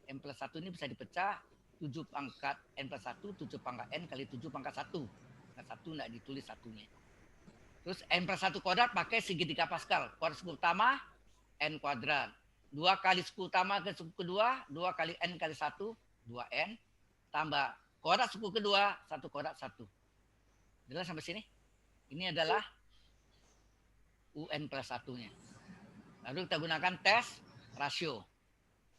M plus 1 ini bisa dipecah 7 pangkat N plus 1, 7 pangkat N kali 7 pangkat 1. Pangkat 1 enggak ditulis satunya. Terus N plus 1 kuadrat pakai segitiga Pascal. Kuadrat suku utama N kuadrat. 2 kali suku utama ke suku kedua, 2 kali N kali 1, 2N. Tambah kuadrat suku kedua, 1 kuadrat 1. Jelas sampai sini? Ini adalah UN plus 1-nya. Lalu kita gunakan tes rasio.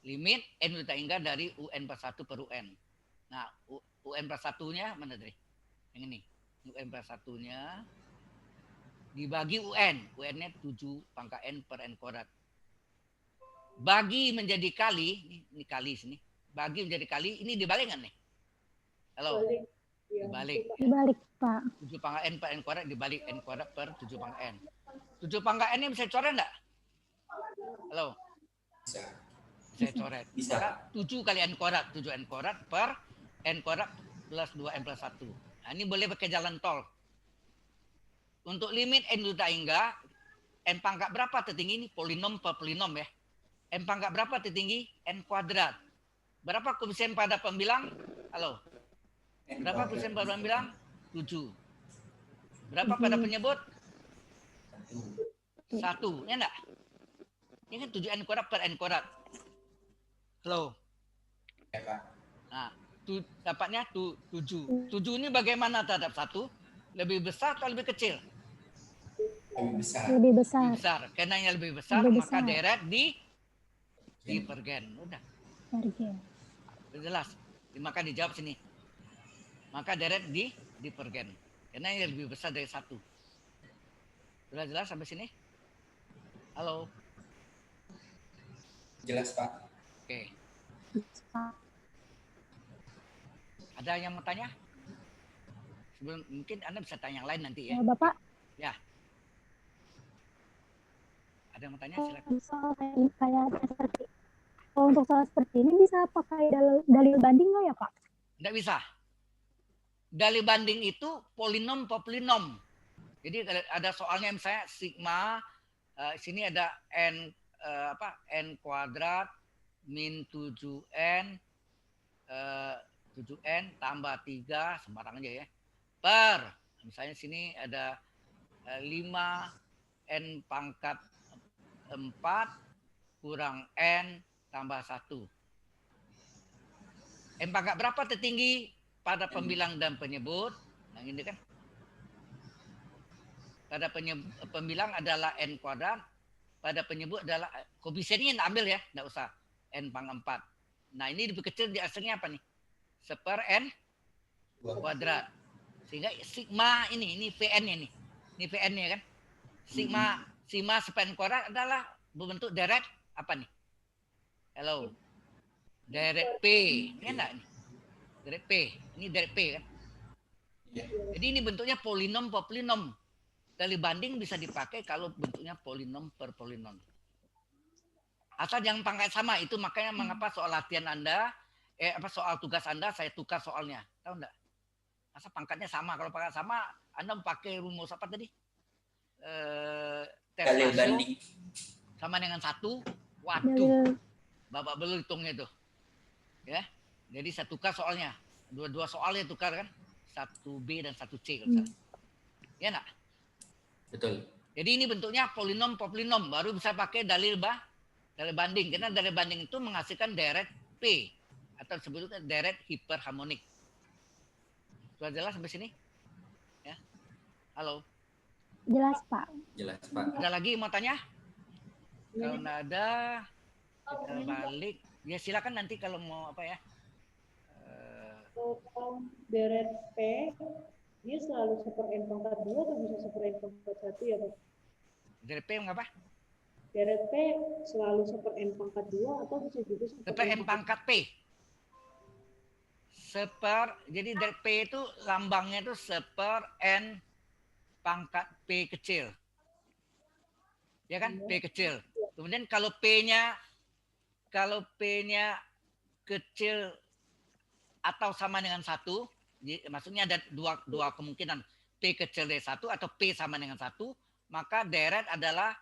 Limit N udah hingga dari UN plus 1 per UN. Nah, UN plus 1-nya mana tadi? Yang ini. UN plus 1-nya dibagi UN. UN-nya 7 pangkat N per N kuadrat. Bagi menjadi kali, ini kali sini. Bagi menjadi kali, ini dibalik nggak nih? Halo? Balik. Ya. Dibalik. Dibalik, Pak. 7 pangkat N per N kuadrat dibalik N kuadrat per 7 pangkat N. 7 pangkat N ini bisa coret enggak? Halo? Bisa. Bisa coret. Bisa. Maka 7 kali N kuadrat. 7 N kuadrat per N kuadrat plus 2 N plus 1. Nah, ini boleh pakai jalan tol. Untuk limit N udah hingga N pangkat berapa tertinggi ini? Polinom per polinom ya. N pangkat berapa tertinggi? N kuadrat. Berapa koefisien pada pembilang? Halo? Berapa koefisien pada pembilang? 7. Berapa pada penyebut? 1. Ya enggak? Ini kan 7N kuadrat per N kuadrat. Halo? Ya, Pak. Nah, dapatnya 7. 7 ini bagaimana terhadap 1? Lebih besar atau lebih kecil? Lebih besar. Lebih Lebih besar. besar. Karena yang lebih besar, Lebih maka besar. deret di pergen. Udah, Harga. udah jelas. Maka dijawab sini. Maka deret di pergen. Karena yang lebih besar dari 1. Sudah jelas sampai sini? Halo? Jelas, Pak. Oke. Pak. Ada yang mau tanya? Sebelum mungkin Anda bisa tanya yang lain nanti ya. Bapak, Ya. Ada yang mau tanya? Silakan. soal kayak seperti kalau untuk soal seperti ini bisa pakai dalil banding nggak ya, Pak? Tidak bisa. Dalil banding itu polinom per polinom. Jadi ada soalnya misalnya sigma, sini ada n kuadrat min 7n 7n tambah 3 sembarang aja ya. Per misalnya sini ada 5n pangkat 4 kurang n tambah 1. N pangkat berapa tertinggi pada pembilang dan penyebut? Nah ini kan. Pada pembilang adalah n kuadrat, pada penyebut adalah koefisiennya yang ambil ya, enggak usah n pangkat 4. Nah, ini lebih kecil di aslinya apa nih? Seper n kuadrat. Sehingga sigma ini Vn-nya nih. Ini Vn-nya kan. Sigma seper n kuadrat adalah berbentuk deret apa nih? Halo. Deret P. Ini enggak nih? Deret P. Ini deret P kan. Jadi ini bentuknya polinom per polinom. Dalil banding bisa dipakai kalau bentuknya polinom per polinom. Asal jangan pangkat sama, itu makanya mengapa soal latihan Anda, soal tugas Anda saya tukar soalnya. Tahu enggak? Asal pangkatnya sama. Kalau pangkat sama, Anda pakai rumus apa tadi? Tes Dalil rasio banding. sama dengan 1. Waduh, Dalil Bapak belum hitungnya itu. Ya. Jadi saya tukar soalnya. Dua soalnya tukar kan? 1B dan 1C kalau salah. Ya enggak? Betul. Jadi ini bentuknya polinom per polinom, baru bisa pakai dalil banding. Karena dalil banding itu menghasilkan deret P atau disebutnya deret hiperharmonik. Sudah jelas sampai sini? Ya. Halo. jelas, Pak. Jelas, Pak. Ada lagi mau tanya? Kalau nggak ada, kita balik. Ya silakan nanti kalau mau apa ya. Kalau deret P, dia selalu seper N pangkat 2 atau bisa seper N pangkat 1 ya, Pak? Deret P mengapa? Deret P selalu seper N pangkat 2 atau bisa juga Seper M pangkat P. Jadi deret P itu lambangnya itu seper N pangkat P kecil. Ya kan? P kecil. Kemudian kalau P-nya kecil atau sama dengan 1, maksudnya ada dua kemungkinan. P kecil dari 1 atau P sama dengan 1, maka deret adalah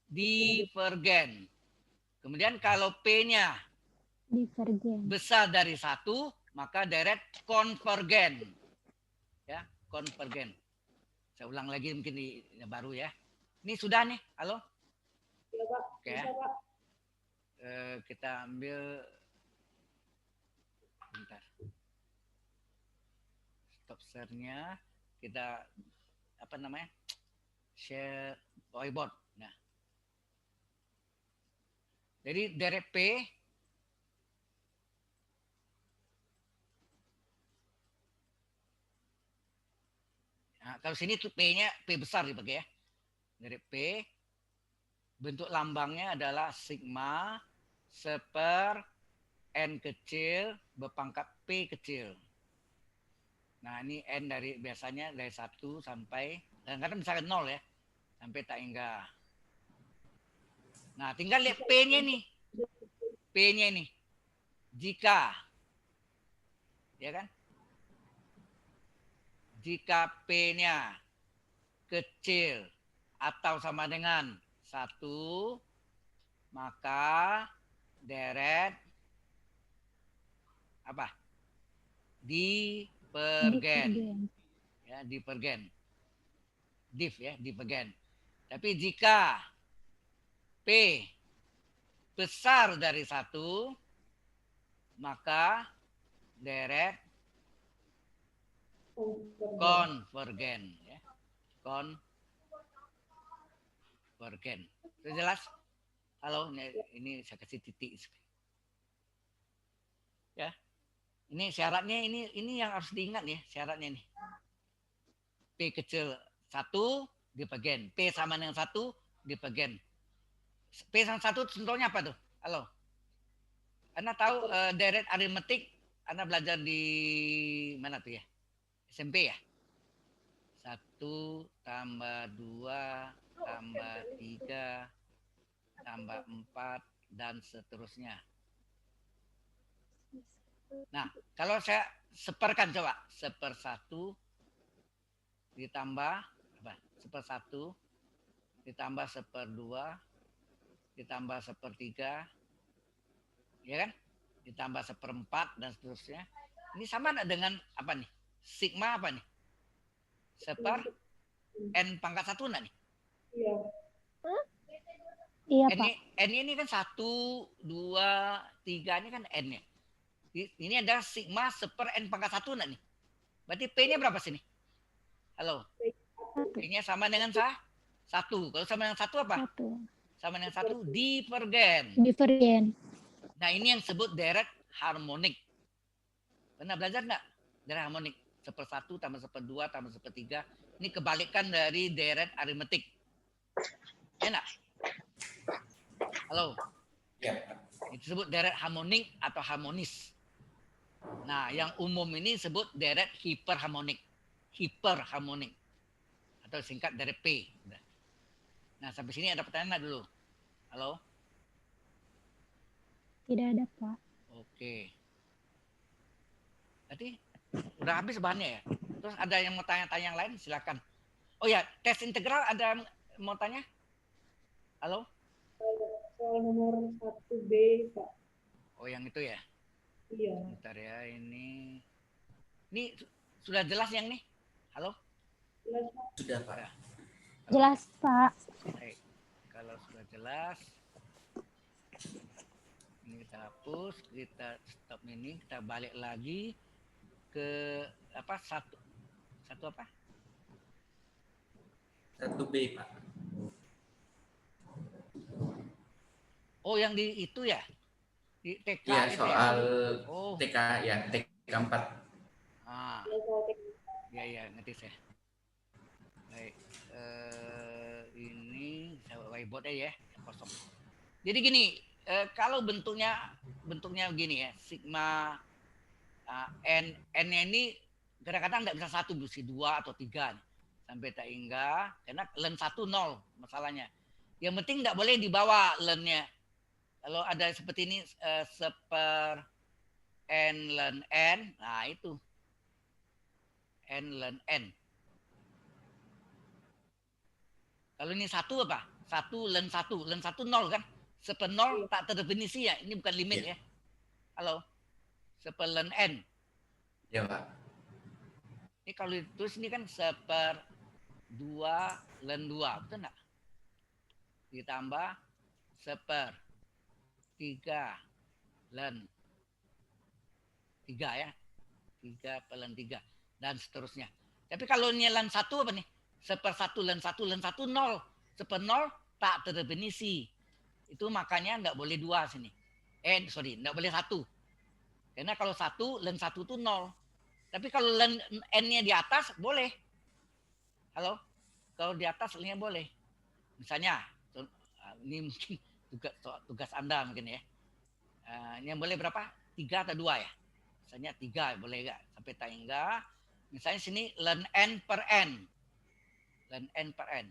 divergen. Kemudian kalau P-nya Divergen. besar dari 1, maka deret konvergen. Ya, konvergen. Saya ulang lagi mungkin di baru ya. Ini sudah nih, halo? Ya Pak, Oke. bisa Pak. Kita ambil bentar. Stop share-nya. Kita apa namanya? Share whiteboard. Nah. Jadi deret P nah, kalau sini tuh P-nya P besar dipakai ya. Deret P bentuk lambangnya adalah sigma seper N kecil berpangkat P kecil. Nah, ini N dari biasanya dari 1 sampai kadang-kadang bisa 0 ya. Sampai tak hingga. Nah, tinggal lihat P-nya nih. P-nya nih. Jika ya kan? Jika P-nya kecil atau sama dengan 1, maka deret apa? Divergen. Divergen. Ya, divergen. Div ya, divergen. Tapi jika P besar dari 1, maka deret konvergen ya. Konvergen. Sudah jelas? Halo, ini saya kasih titik. Ya. Ini syaratnya ini yang harus diingat ya, syaratnya nih. P kecil 1 divergen. P sama dengan 1 divergen. P sama 1 contohnya apa tuh? Halo. Anda tahu deret aritmetik Anda belajar di mana tuh ya? SMP ya? 1 tambah 2 tambah 3 tambah 4 dan seterusnya. Nah, kalau saya seperkan coba. 1/1 ditambah apa? 1/1 ditambah 1/2 ditambah 1/3 ya kan? Ditambah 1/4 dan seterusnya. Ini sama dengan apa nih? Sigma apa nih? Seper N pangkat 1 enggak nih? Iya. Iya, N, Pak. N ini kan 1, 2, 3 ini kan N-nya. Ini adalah sigma seper N pangkat 1 enggak nih? Berarti P-nya berapa sini? Halo? P-nya sama dengan 1. Kalau sama dengan 1 apa? 1. Sama dengan 1 divergen. Divergen. Nah, ini yang disebut deret harmonik. Pernah belajar enggak? Deret harmonik. 1/1 tambah 1/2 tambah 1/3. Ini kebalikan dari deret aritmetik. Enak? Halo? Ya. Itu disebut deret harmonik atau harmonis. Nah, yang umum ini disebut deret hiperharmonik. Hiperharmonik. Atau singkat deret P. Nah, sampai sini ada pertanyaan enggak dulu? Halo? Tidak ada, Pak. Oke. Berarti udah habis bahannya ya? Terus ada yang mau tanya-tanya yang lain? Silakan. Oh ya, tes integral ada yang mau tanya? Halo? Soal nomor 1B, Pak. Oh, yang itu ya? Iya. Bentar ya, ini sudah jelas yang nih? Halo? Jelas, Pak. Sudah, Pak. Ya. Jelas, Pak. Baik. Kalau sudah jelas, ini kita hapus, kita stop ini, kita balik lagi ke apa satu apa? 1B, Pak. Oh, yang di itu ya? Di TK Iya, itu soal ya? Oh. TK ya, TK 4. Ah, Ya, soal teknik. ya ngerti saya. Baik, ini saya whiteboard aja ya, kosong. Jadi gini, kalau bentuknya begini ya, sigma n ini kadang-kadang nggak bisa 1, bisa 2 atau 3 nih. Sampai tak hingga karena len 1 0 masalahnya. Yang penting nggak boleh dibawa lennya. Kalau ada seperti ini seper n len n, nah itu n len n. Kalau ini 1 apa? 1 len 1. Len 1 0 kan? Seper 0 tak terdefinisi ya. Ini bukan limit ya. Halo. Seper len n. Ya, Pak. Ini kalau ditulis ini kan seper 2 len 2. Betul enggak? Ditambah seper 3 len 3 ya. 3 per len 3. Dan seterusnya. Tapi kalau ini len 1 apa nih? Seper 1 len 1. Len 1 0. Seper 0 tak terdefinisi. Itu makanya enggak boleh 2 sini. Enggak boleh 1. Karena kalau 1 len 1 itu 0. Tapi kalau len n-nya di atas boleh. Halo? Kalau di atas n-nya boleh. Misalnya, ini mungkin tugas Anda mungkin ya. Ini yang boleh berapa? 3 atau 2 ya? Misalnya 3 boleh enggak? Sampai tak enggak. Misalnya sini len n per n. Len n per n.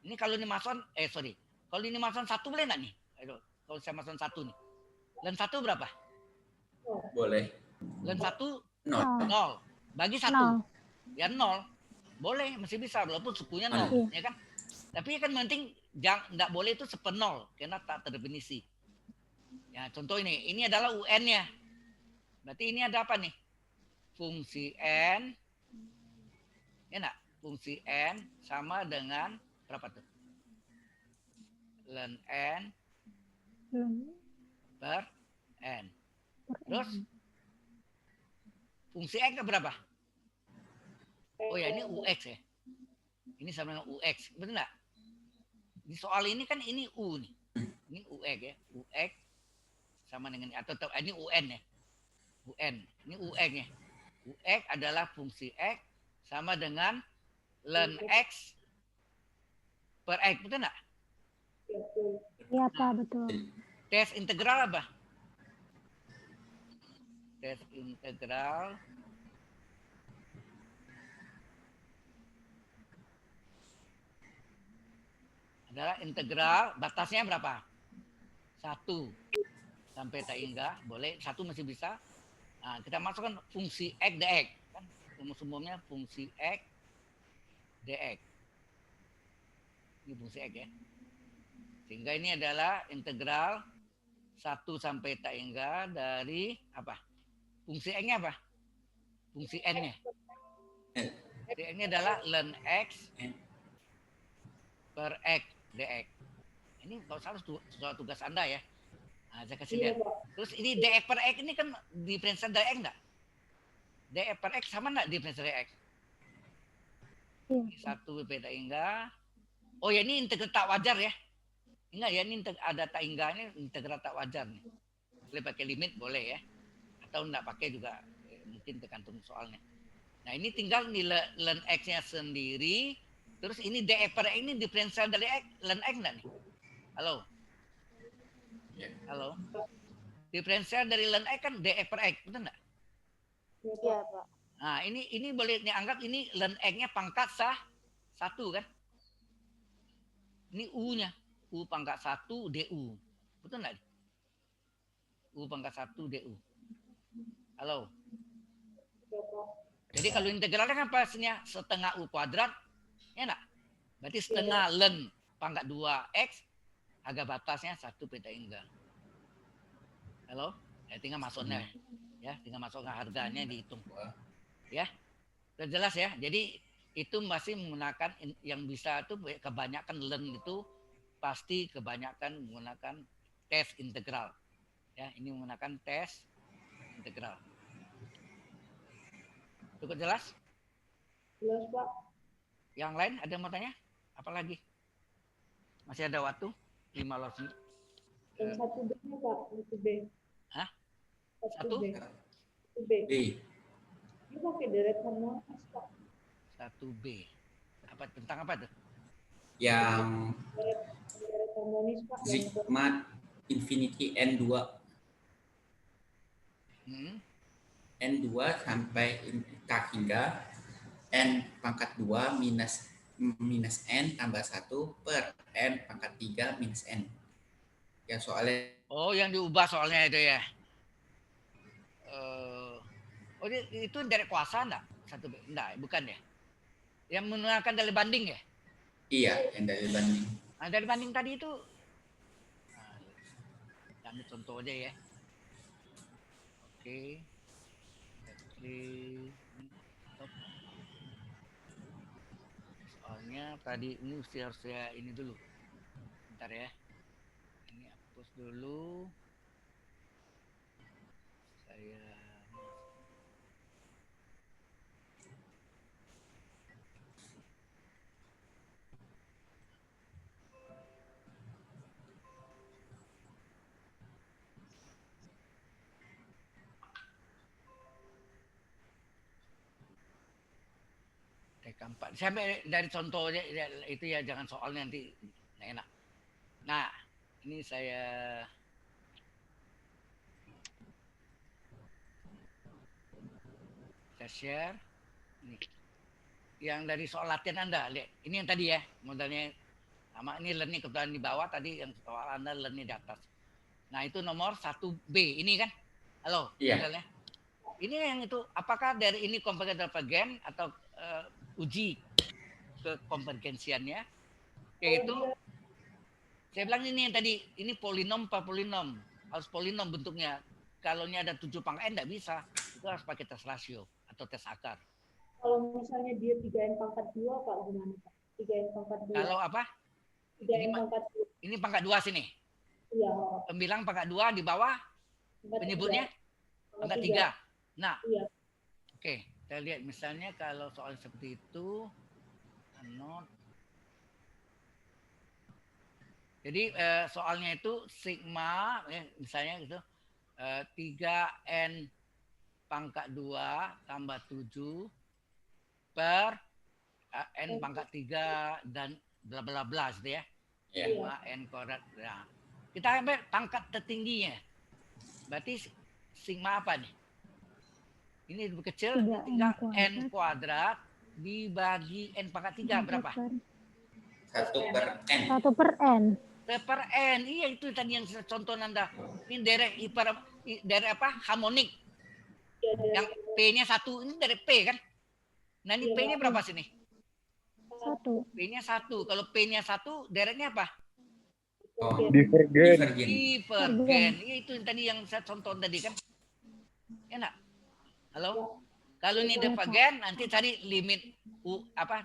Ini kalau ini masukkan, kalau ini masukkan 1 boleh enggak nih? Aduh, kalau saya masukkan 1 nih. Len 1 berapa? Boleh. Len 1 Not. 0. Bagi 1. 0. Ya 0. Boleh, masih bisa walaupun sukunya 0, ya kan? Tapi kan penting enggak boleh itu seper 0 karena tak terdefinisi. Ya, contoh ini adalah UN-nya. Berarti ini ada apa nih? Fungsi n. Ya enggak? Fungsi n sama dengan berapa tuh? Len n per n. Terus fungsi x berapa? Oh ya, ini ux ya. Ini sama dengan ux. Betul enggak? Di soal ini kan ini u nih. Ini ux ya. Ux sama dengan atau ini un ya. Un. Ini ux ya. Ux adalah fungsi x sama dengan len x per x. Betul enggak? Iya, Pak, betul. Tes integral apa? Tes integral adalah integral batasnya berapa? 1 sampai tak hingga boleh 1 masih bisa. Nah, kita masukkan fungsi x dx kan umumnya fungsi x dx. Ini fungsi x ya. Sehingga ini adalah integral 1 sampai tak hingga dari apa? Fungsi x-nya apa? Fungsi n-nya. Fungsi n-nya adalah len x per x dx. Ini kalau salah soal tugas Anda ya. Nah, saya kasih lihat. Terus ini dx per x ini kan diferensial dari x enggak? Dx per x sama enggak diferensial dari x? Ini 1 beda hingga. Oh ya, ini integral tak wajar ya. Ingat ya, ini ada tak hingga ini integral tak wajar nih. Boleh pakai limit boleh ya. Atau enggak pakai juga mungkin tergantung soalnya. Nah, ini tinggal nilai len x-nya sendiri. Terus ini dx per x ini diferensial dari x, len x enggak nih? Halo? Halo? Diferensial dari len x kan dx per x, betul enggak? Iya, Pak. Nah, ini boleh dianggap ini len x-nya pangkat 1 kan? Ini u-nya. U pangkat 1 du. Betul enggak? U pangkat 1 du. Halo? Jadi kalau integralnya kan pastinya setengah u kuadrat, ya enggak? Berarti setengah len pangkat 2x, harga batasnya 1 beta hingga. Halo? Ya, tinggal masuknya. Ya, tinggal masukkan harganya dihitung. Ya. Sudah jelas ya. Jadi itu masih menggunakan yang bisa itu kebanyakan len itu pasti kebanyakan menggunakan tes integral. Ya, ini menggunakan tes integral. Cukup jelas? Jelas, Pak. Yang lain ada yang mau tanya? Apalagi? Masih ada waktu? 15 menit. Yang 1B-nya, Pak. 1B. Hah? 1B. 1B. B. Ini pakai deret harmonis, Pak. 1B. Apa tentang apa tuh? Yang Deret harmonis, Pak. sigma infinity N2. N2 sampai tak hingga N pangkat 2 minus N tambah 1 per N pangkat 3 minus N. Ya soalnya. Oh, yang diubah soalnya itu ya. Oh, itu dari kuasa enggak? 1B. Enggak, bukan ya. Yang menggunakan dari banding ya? Iya, yang dalil banding. Nah, dari banding tadi itu, nah, ambil contoh aja ya. Oke. Oke. Stop. Soalnya tadi ini harus saya ini dulu. Bentar ya. Ini hapus dulu. Saya TK4. Sampai dari contohnya itu ya, jangan soalnya nanti nggak enak. Nah, ini saya share. Ini. Yang dari soal latihan Anda, lihat. Ini yang tadi ya, modalnya sama ini learning kebetulan di bawah, tadi yang soal Anda learning di atas. Nah, itu nomor 1B ini kan. Halo, Iya. modalnya. Ini yang itu, apakah dari ini konvergen atau uji ke konvergensiannya? Yaitu saya bilang ini yang tadi, ini polinom per polinom, harus polinom bentuknya. Kalau ini ada 7 pangkat n, enggak bisa. Itu harus pakai tes rasio atau tes akar. Kalau misalnya dia 3n pangkat 2, Pak, gimana, Pak? 3n pangkat 2. Kalau apa? 3n pangkat 2. Ini pangkat 2 sini. Iya. Pembilang pangkat 2 di bawah, penyebutnya pangkat 3. Nah, iya. Oke, kita lihat misalnya kalau soal seperti itu, not. Jadi soalnya itu sigma, misalnya gitu, 3n pangkat 2 tambah 7 per n pangkat 3 dan bla bla bla gitu ya. Iya. 5n kuadrat. Nah, kita ambil pangkat tertingginya. Berarti sigma apa nih? Ini lebih kecil, tinggal n kuadrat dibagi n pangkat 3 berapa? 1 per n. 1 per n. Per n, iya itu tadi yang contoh Anda. Ini dari apa? Harmonik. Yang P-nya 1, ini dari P kan? Nah ini P-nya berapa sini? 1. P-nya 1. Kalau P-nya 1, dereknya apa? Oh, Divergen. Divergen. Iya itu tadi yang saya contoh tadi kan. Enak. Halo? Kalau ini divergen, nanti cari limit U apa?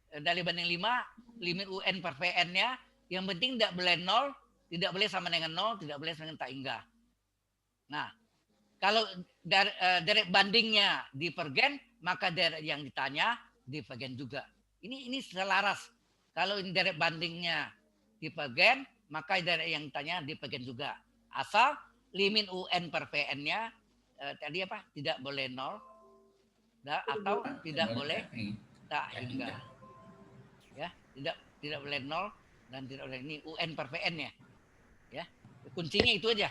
Dari banding 5, limit UN per PN-nya. Yang penting tidak boleh 0, tidak boleh sama dengan 0, tidak boleh sama dengan tak hingga. Nah, kalau derek bandingnya divergen, maka derek yang ditanya divergen juga. Ini selaras. Kalau ini derek bandingnya divergen, maka derek yang ditanya divergen juga. Asal limit UN per PN-nya tadi apa? Tidak boleh 0 atau tidak boleh tak hingga. Ya, tidak boleh 0 dan tidak boleh ini UN per PN-nya. Ya. Kuncinya itu aja.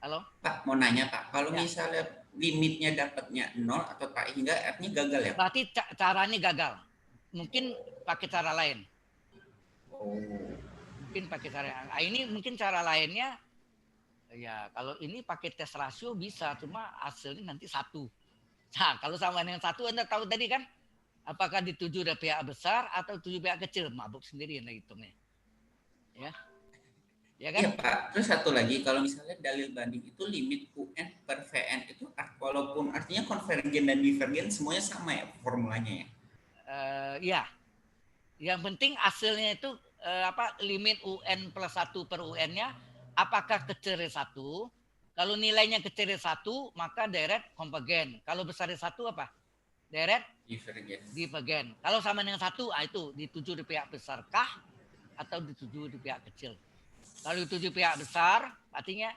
Halo? Pak, mau nanya Pak, kalau Ya. misalnya limitnya dapatnya 0 atau tak hingga, artinya gagal ya? Berarti caranya gagal. Mungkin pakai cara lain. Oh. Mungkin pakai cara ini mungkin cara lainnya ya kalau ini pakai tes rasio bisa, cuma hasilnya nanti 1. Nah, kalau sama dengan 1 Anda tahu tadi kan apakah dituju dari pihak besar atau tuju pihak kecil, mabuk sendiri Anda hitungnya. Ya. Ya kan? Iya Pak, terus satu lagi, kalau misalnya dalil banding itu limit UN per VN itu walaupun artinya konvergen dan divergen semuanya sama ya formulanya ya? Ya. Yang penting hasilnya itu limit UN plus 1 per UN-nya apakah kecil dari 1? Kalau nilainya kecil dari 1, maka deret konvergen. Kalau besar dari 1 apa? Deret divergen. Kalau sama dengan 1, itu dituju di pihak besar kah atau dituju di pihak kecil? Kalau dituju pihak besar, artinya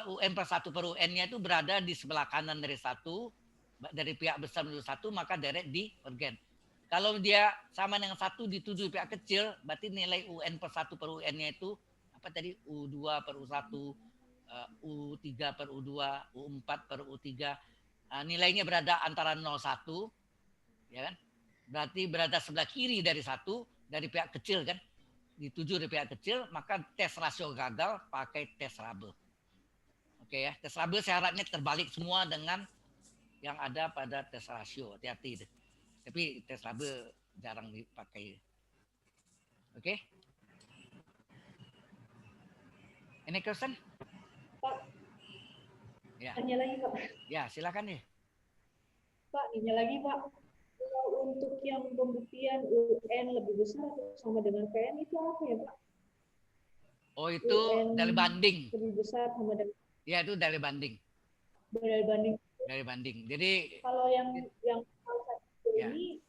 UN plus 1 per UN-nya itu berada di sebelah kanan dari 1, dari pihak besar menuju 1, maka deret divergen. Kalau dia sama dengan 1 dituju pihak kecil, berarti nilai UN per 1 per UN-nya itu apa tadi? U2 per U1, U3 per U2, U4 per U3. Nilainya berada antara 0, 1. Ya kan? Berarti berada sebelah kiri dari 1, dari pihak kecil kan? Dituju dari pihak kecil, maka tes rasio gagal pakai tes Rabe. Oke ya, tes Rabe syaratnya terbalik semua dengan yang ada pada tes rasio. Hati-hati deh. Tapi tes Rabe jarang dipakai. Oke. Any question? Pak, Ya. tanya lagi Pak. Ya, silakan nih. Pak, nanya lagi Pak. Kalau untuk yang pembuktian UN lebih besar atau sama dengan PN itu apa ya Pak? Oh, itu UN dari banding. lebih besar sama dengan Ya, itu dari banding. banding. Dari banding. Jadi Kalau yang salah satu ya. ini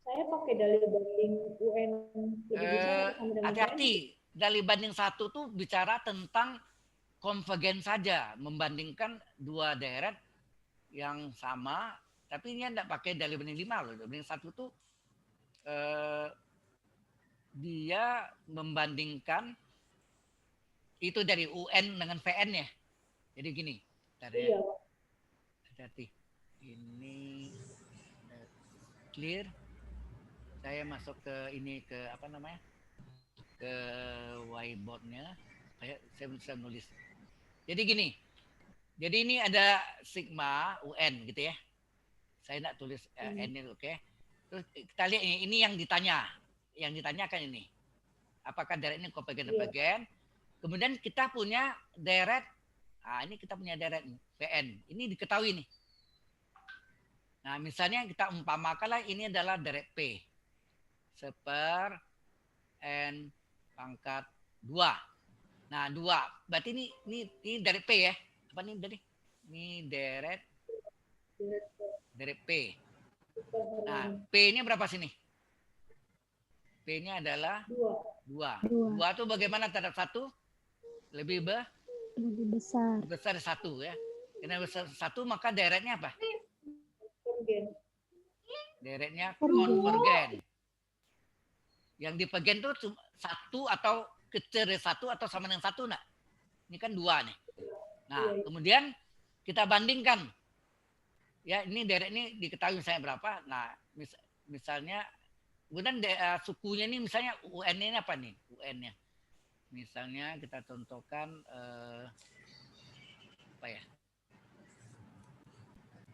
saya pakai dalil banding UN lebih besar atau sama dengan PN? Hati-hati. Dari banding 1 tuh bicara tentang konvergen saja, membandingkan dua deret yang sama, tapi ini tidak pakai dalil banding 5 loh. Banding 1 tuh dia membandingkan itu dari UN dengan VN ya. Jadi gini, Iya, Pak. hati-hati. Ini clear. Saya masuk ke ini ke apa namanya? Ke whiteboard-nya. Saya bisa nulis. Jadi gini. Jadi ini ada sigma UN gitu ya. Saya tidak tulis N itu, oke. Terus kita lihat ini yang ditanya. Yang ditanyakan ini. Apakah deret ini konvergen? Kemudian kita punya deret. Nah, ini kita punya deret PN. Ini diketahui nih. Nah, misalnya kita umpamakanlah ini adalah deret P. Seper N pangkat 2. Nah, 2. Berarti ini deret P ya. Apa nih tadi? Ini deret P. Nah, P-nya berapa sini? P-nya adalah 2. 2 itu bagaimana terhadap 1? Lebih besar. Besar 1 ya. Karena besar 1 maka deretnya apa? Deretnya konvergen. Yang dipergen itu 1 atau kecil dari 1 atau sama dengan 1 nak? Ini kan 2 nih. Nah, kemudian kita bandingkan. Ya, ini deret ini diketahui misalnya berapa. Nah, misalnya kemudian sukunya ini misalnya UN-nya ini apa nih? UN-nya. Misalnya kita contohkan apa ya?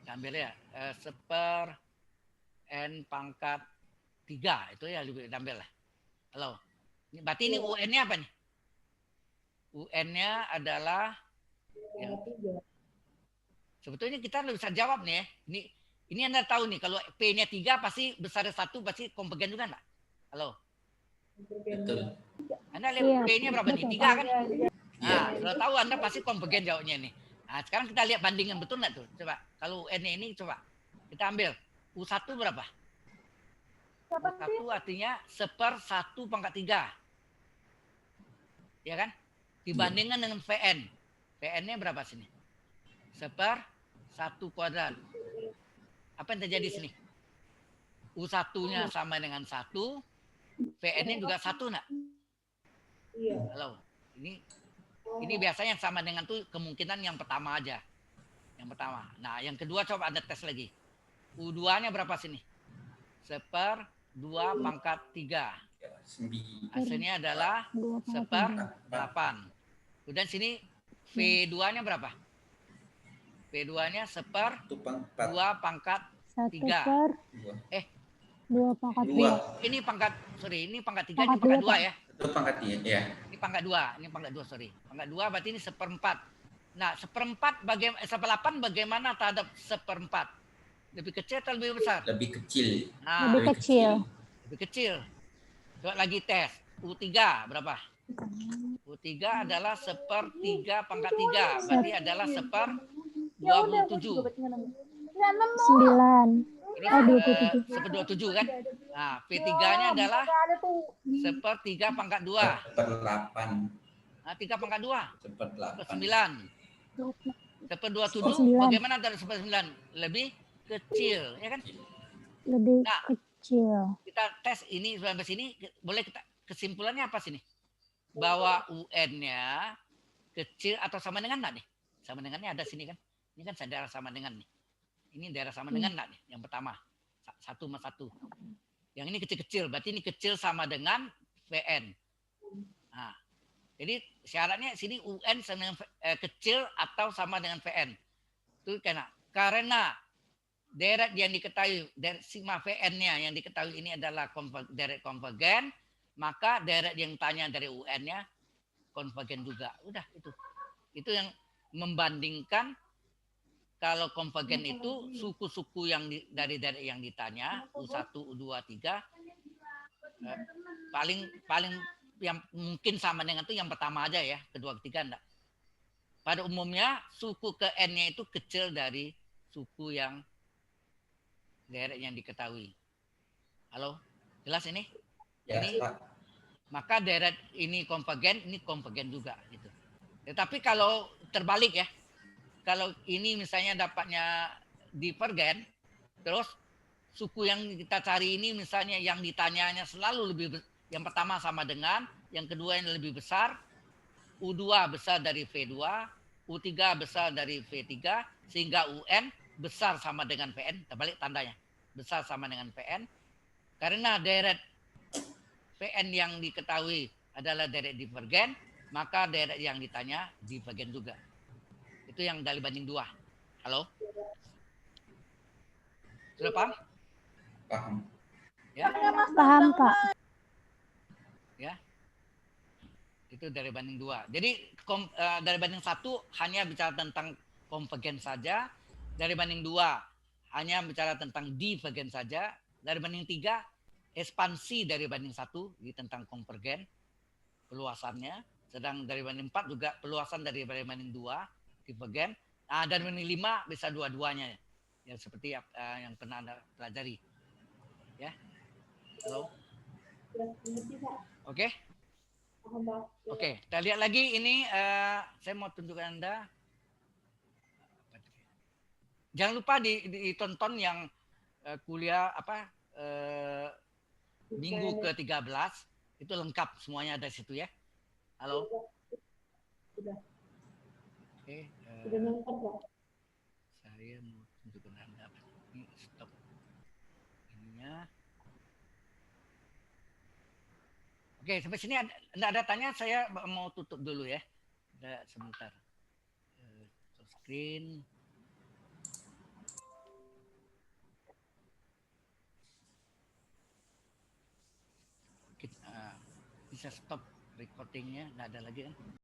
Ambil ya, seper N pangkat 3 itu ya lebih ambil lah. Halo. Berarti ini UN-nya apa nih? UN-nya adalah yang sebetulnya kita bisa jawab nih ya. Ini Anda tahu nih kalau P-nya 3 pasti besar 1 pasti konvergen juga enggak? Halo. Betul. Anda lihat P-nya berapa nih? 3 kan? Iya. Nah, kalau tahu Anda pasti konvergen jawabnya nih. Nah, sekarang kita lihat bandingan betul nggak tuh? Coba. Kalau UN ini coba. Kita ambil. U1 berapa? U1 artinya seper 1 pangkat 3. Ya kan? Dibandingkan dengan VN. VN-nya berapa sini? Seper 1 kuadrat. Apa yang terjadi sini? U1-nya sama dengan 1. VN-nya juga 1 enggak? Iya. Halo. Ini biasanya yang sama dengan tuh kemungkinan yang pertama aja. Yang pertama. Nah, yang kedua coba Anda tes lagi. U2-nya berapa sini? Seper 2 pangkat 3. Hasilnya adalah seper 8. Kemudian sini V2-nya berapa? V2-nya seper 2 pangkat 3. 2 pangkat 2. Ini pangkat 3, ini pangkat 2 ya. Itu pangkat 3 ya. Ini pangkat 2, sorry. Pangkat 2 berarti ini 1/4. Nah, 1/4 1/8 bagaimana terhadap 1/4? Lebih kecil atau lebih besar? Lebih kecil. Nah, lebih kecil. lebih kecil. Coba lagi tes. U3 berapa? U3 adalah 1/3 pangkat 3. Berarti adalah 1/27. 9. Terus 1/27 kan? Nah, V3-nya adalah 1/3 pangkat 2. 1/8. Nah, 3 pangkat 2. 1/8. 9. 1/27 bagaimana dari 1/9? Lebih kecil, ya kan? Lebih Nah, kecil. kita tes ini sampai sini, boleh kita kesimpulannya apa sini? Bahwa UN-nya kecil atau sama dengan enggak nih? Sama dengannya ada sini kan? Ini kan daerah sama dengan nih. Ini daerah sama dengan enggak nih? Yang pertama. 1/1. Yang ini kecil-kecil, berarti ini kecil sama dengan VN. Nah, jadi syaratnya sini UN sama dengan kecil atau sama dengan VN. Itu karena deret yang diketahui, deret sigma VN-nya yang diketahui ini adalah deret konvergen, maka direct yang tanya dari UN-nya konvergen juga. Udah itu. Itu yang membandingkan kalau konvergen itu suku-suku yang dari yang ditanya U1, U2, U3 paling yang mungkin sama dengan itu yang pertama aja ya, kedua ketiga enggak. Pada umumnya suku ke N-nya itu kecil dari suku yang direct yang diketahui. Halo, jelas ini? Ya, Ini Pak. maka direct ini konvergen juga gitu. Tetapi kalau terbalik ya, kalau ini misalnya dapatnya divergen, terus suku yang kita cari ini misalnya yang ditanyanya selalu lebih yang pertama sama dengan, yang kedua yang lebih besar, U2 besar dari V2, U3 besar dari V3, sehingga UN besar sama dengan PN, terbalik tandanya, besar sama dengan PN, karena deret PN yang diketahui adalah deret divergen, maka deret yang ditanya divergen juga. Itu yang dari banding 2. Halo? Sudah paham? Paham. Ya, Paham, Pak. ya. Itu dari banding 2. Jadi dari banding 1 hanya bicara tentang konvergen saja. Dari banding 2 hanya bicara tentang divergen saja. Dari banding 3 ekspansi dari banding 1 di tentang konvergen peluasannya. Sedang dari banding 4 juga peluasan dari banding 2 divergen. Nah, dari banding 5 bisa dua-duanya ya seperti yang pernah Anda pelajari. Ya. Halo. Oke. Oke, kita lihat lagi ini saya mau tunjukkan Anda. Jangan lupa ditonton yang kuliah minggu ke-13 itu lengkap semuanya ada di situ ya. Halo. Sudah. Oke, Sudah nonton, Pak. saya mau tunjukkan Anda ini stop ininya. Oke, sampai sini Anda ada tanya, saya mau tutup dulu ya. Ada sebentar. Screen. Bisa stop recordingnya, nggak ada lagi kan?